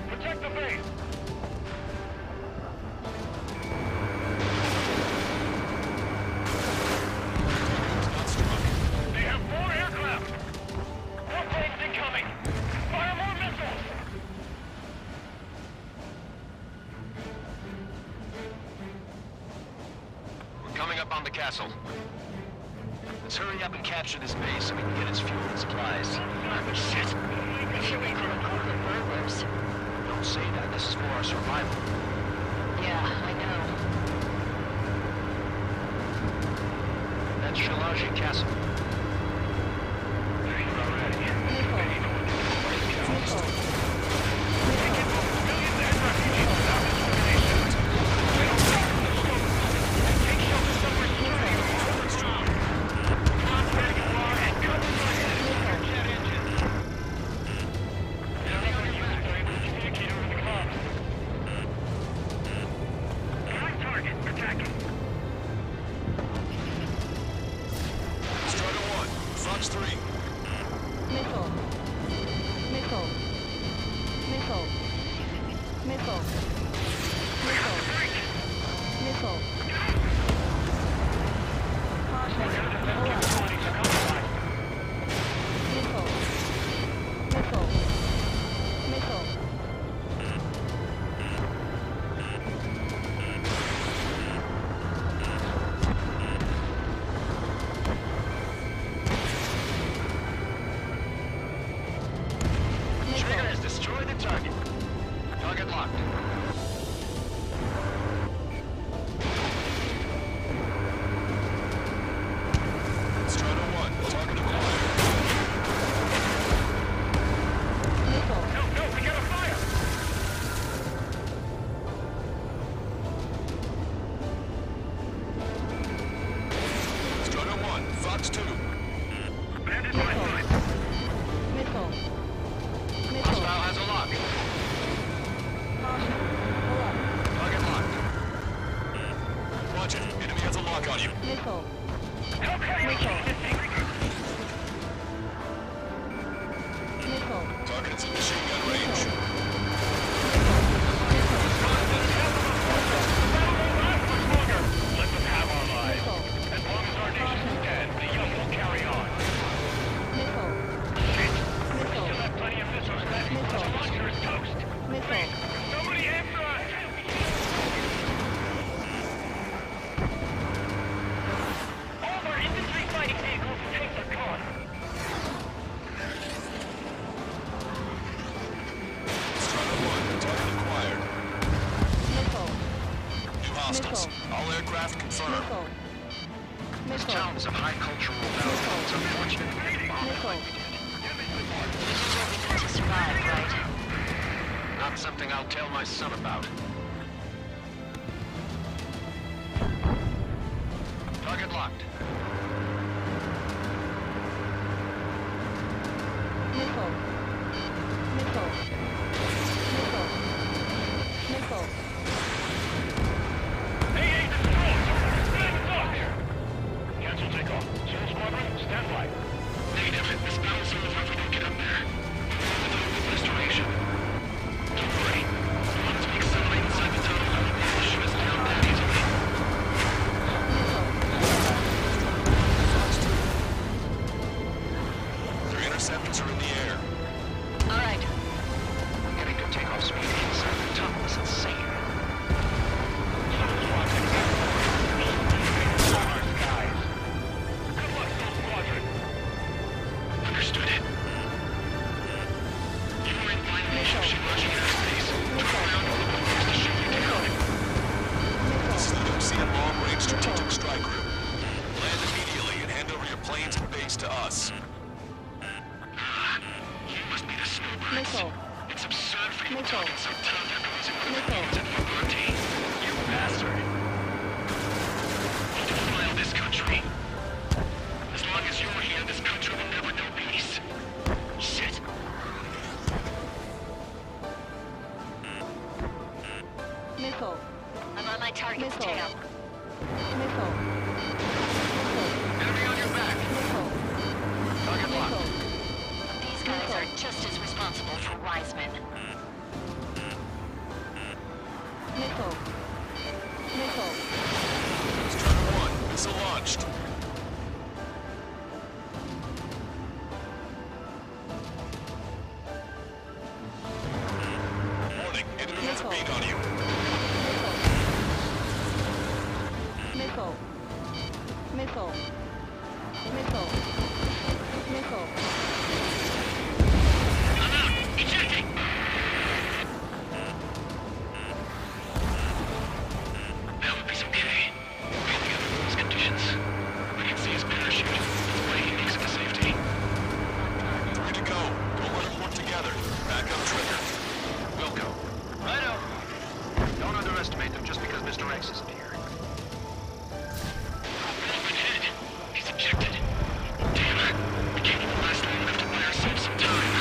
Protect the base! They have 4 aircraft! More planes incoming! Fire more missiles! We're coming up on the castle. Let's hurry up and capture this base so we can get its fuel and supplies. Shit. I feel like we're equivalent burglars. Don't say that. This is for our survival. Yeah, I know. That's Shalaji Castle. They're here already. Missile. Strider 1, Fox 3. Missile. Missile. Missile. Missile. Missile. Missile. Caution. Pull up. Missile. Missile. Missile. Trigger has destroyed the target. Target locked. Strider 1, target acquired. Missile. No, we got a fire! Strider 1, Fox 2. Bandit by side! Missile. Missile. Hostile has a lock. Caution. Pull up. Target locked. Watch it. Enemy has a lock on you. Missile. How can you Missile. keep this secret? Missile. Target is in machine gun range. Let them have our lives. Missile. As long as our nation's dead, the young will carry on. Missile. Shit! We Missile. still have plenty of missiles left. Missile. The launcher is toast. Missile. Somebody answer us! All our infantry aircraft confirmed. This town is of high cultural value. It's unfortunate we didn't bomb it like we did. This is everything to survive, right? Not something I'll tell my son about. Target locked. Missile. Missile. Missile. Missile. AA destroyed! Stand by! Cancel takeoff. Soul Squadron, stand by. Negative. This battle's over if we don't get up there. With restoration. Don't worry. Once we accelerate inside the tunnel, we'll shoot us down that easily. Their interceptors are in the air. All right. Getting good takeoff speed inside the tunnel is insane. Understood it. You were in line with Egyptian Russian airspace. Turn around and look across the ship you down. This is the Ocean Long-Range Strategic Strike Group. Land immediately and hand over your planes and base to us. You must be the snowbirds. Missile. It's absurd for you to Missile. talk in so tough after losing one of the Missile. planes at Forbarty. You bastard. Need to file this country. As long as you're here, this country will never know peace. Shit. Missile. I'm on my target's Missile. tail. Missile. Enemy on your back. Missile. Target locked. Missile. These guys are just as responsible for Wiseman. Missile. Missile. Strider 1, missile launched. Warning, enemy has a Missile. beat on you. Missile. Missile. Missile. Missile. I'm out. Ejecting. I hope he's okay. Breathing under those conditions. I can see his parachute. The way he makes it to safety. 3 to go. Don't let them work together. Back up trigger. Wilco. Righto. Don't underestimate them just because Mr. X isn't here. Overhead. He's ejected. Damn. We can't even last long enough to buy ourselves some time.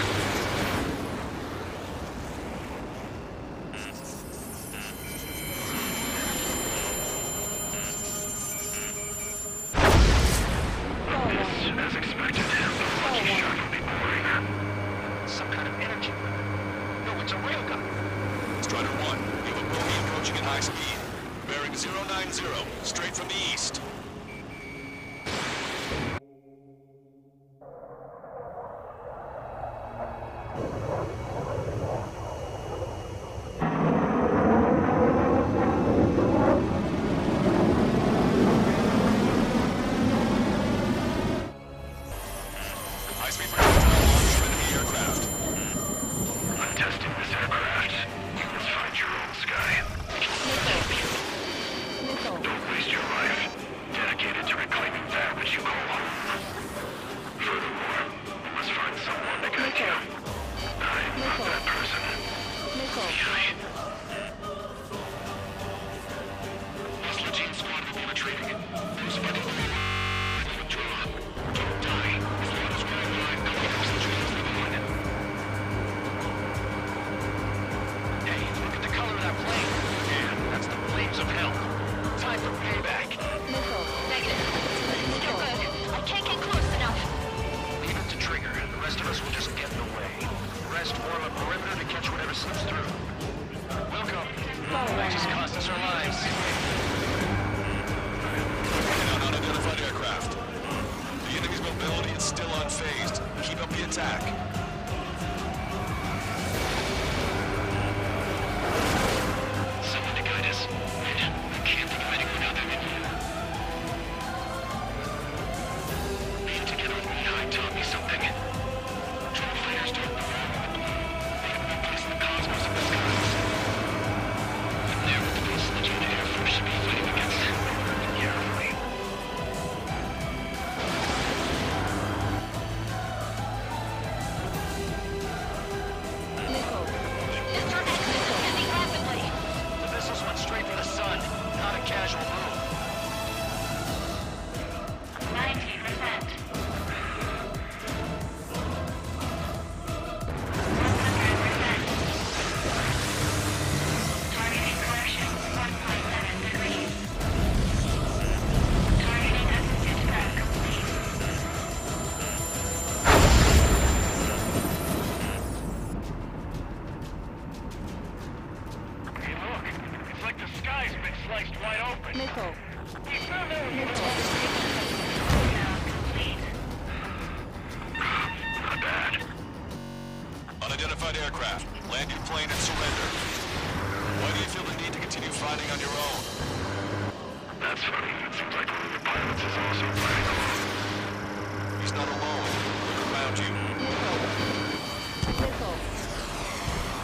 As expected, the launch shot will be boring. Some kind of energy weapon. No, it's a railgun. Strider 1, we have a bogey approaching at high speed. Bearing 090, straight from the east. High-speed projectile launch for enemy aircraft. I'm testing this aircraft. Let's find your own sky. Missile. Don't waste your life. Dedicated to reclaiming that which you call home. Furthermore, you must find someone to guide you. I'm not that person. Missile. Hostile team squad will be retreating. Those fighting will withdraw. Don't die. As long as we're alive, no one else will live on. Hey, look at the color of that plane. Yeah, that's the flames of hell. Time for payback. Missile. Negative. Still good. I can't get close enough. Leave it to Trigger. The rest of us will just get in the way. The rest form a perimeter to catch whatever slips through. Welcome. That just cost us our lives. Taking out unidentified aircraft. The enemy's mobility is still unfazed. Keep up the attack. Someone to guide us. I can't think of anyone other than you. Being together with me, I taught me something. True fighters don't belong with the blue. They have no place in the cosmos of the skies. I'm there with the most legit Air Force should be fighting against. aircraft. Land your plane and surrender. Why do you feel the need to continue fighting on your own? That's funny. It seems like one of the pilots is also fighting alone. He's not alone. Look around you.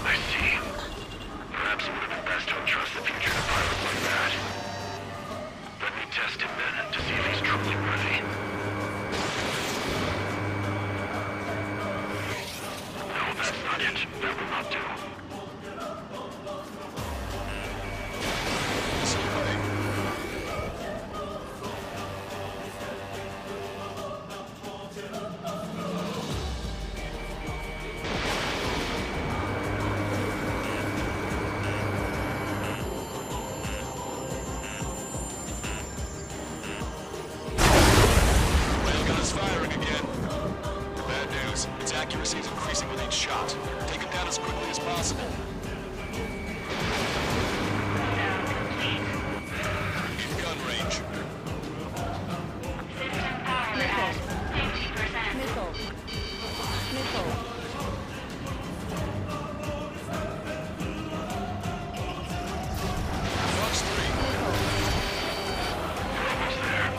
I see. Perhaps it would have been best to entrust the future to pilots like that. Let me test him then, to see if he's truly worthy. No, that's not it. That will not do. Accuracy is increasing with each shot. Take him down as quickly as possible. In gun range. System power at 50%. Missile. Fox 3. You're almost there.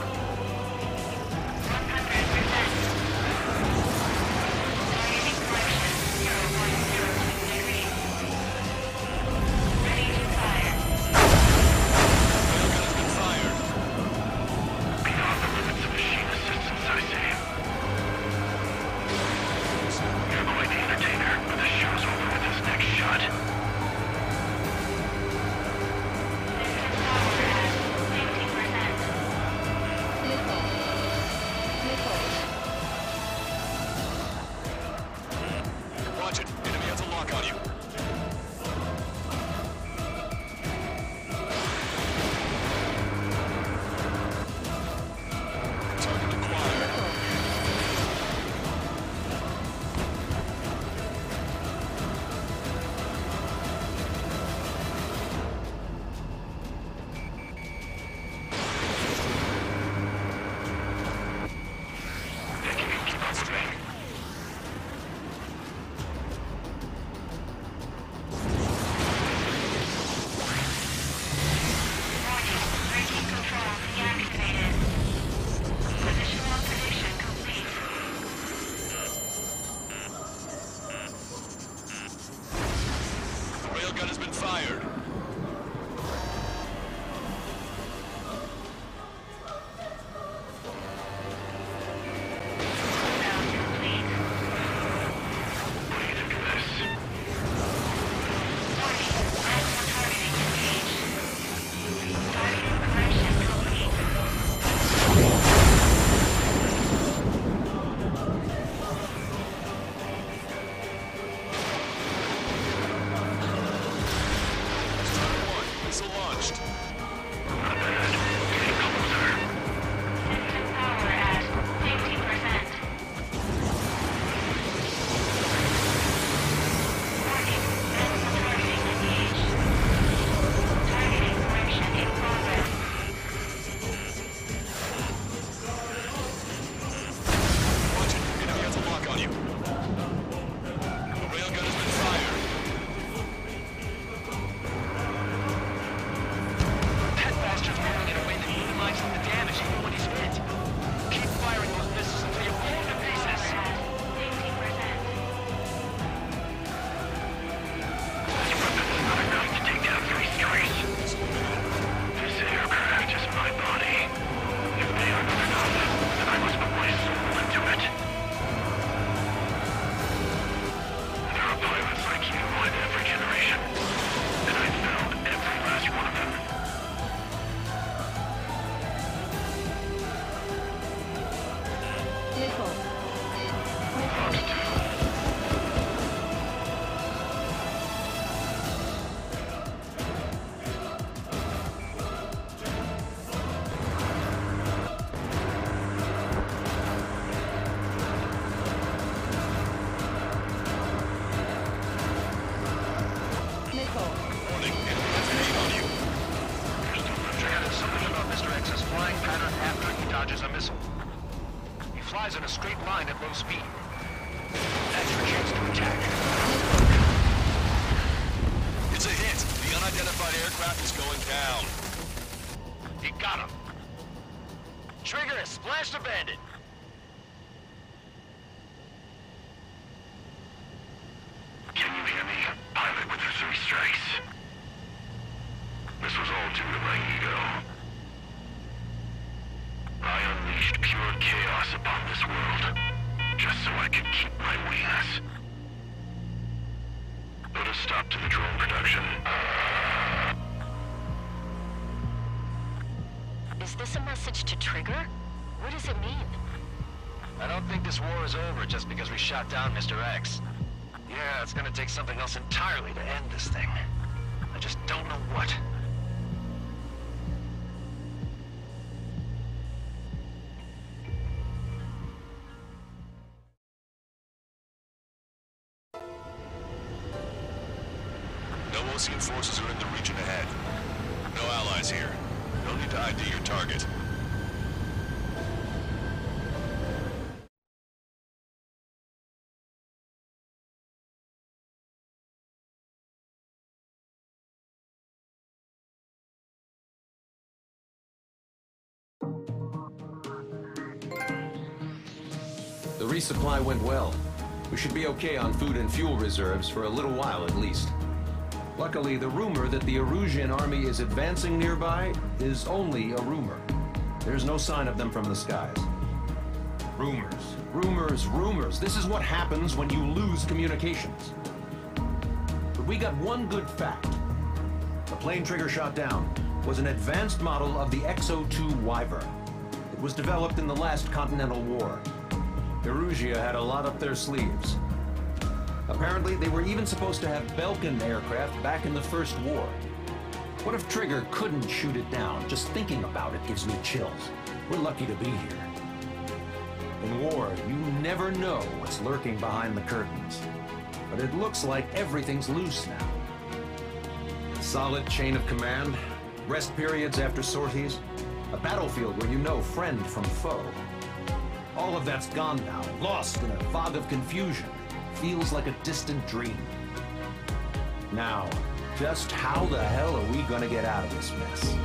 flies in a straight line at low speed. That's your chance to attack. There's a hit. The unidentified aircraft is going down. He got him. Trigger has splashed a bandit. Can you hear me? Pilot with the 3 strikes. This was all due to my ego. I unleashed pure chaos upon this world, just so I could keep my wings. Put a stop to the drone production. Is this a message to Trigger? What does it mean? I don't think this war is over just because we shot down Mr. X. Yeah, it's gonna take something else entirely to end this thing. I just don't know what. No Ocean forces are in the region ahead. No allies here. No need to ID your target. The resupply went well. We should be okay on food and fuel reserves for a little while at least. Luckily, the rumor that the Erusian army is advancing nearby is only a rumor. There's no sign of them from the skies. Rumors, rumors, rumors. This is what happens when you lose communications. But we got one good fact. The plane Trigger shot down was an advanced model of the XO-2 Wyvern. It was developed in the last Continental War. Erusia had a lot up their sleeves. Apparently, they were even supposed to have Belkin aircraft back in the First War. What if Trigger couldn't shoot it down? Just thinking about it gives me chills. We're lucky to be here. In war, you never know what's lurking behind the curtains. But it looks like everything's loose now. Solid chain of command, rest periods after sorties, a battlefield where you know friend from foe. All of that's gone now, lost in a fog of confusion. Feels like a distant dream. Now, just how the hell are we gonna get out of this mess?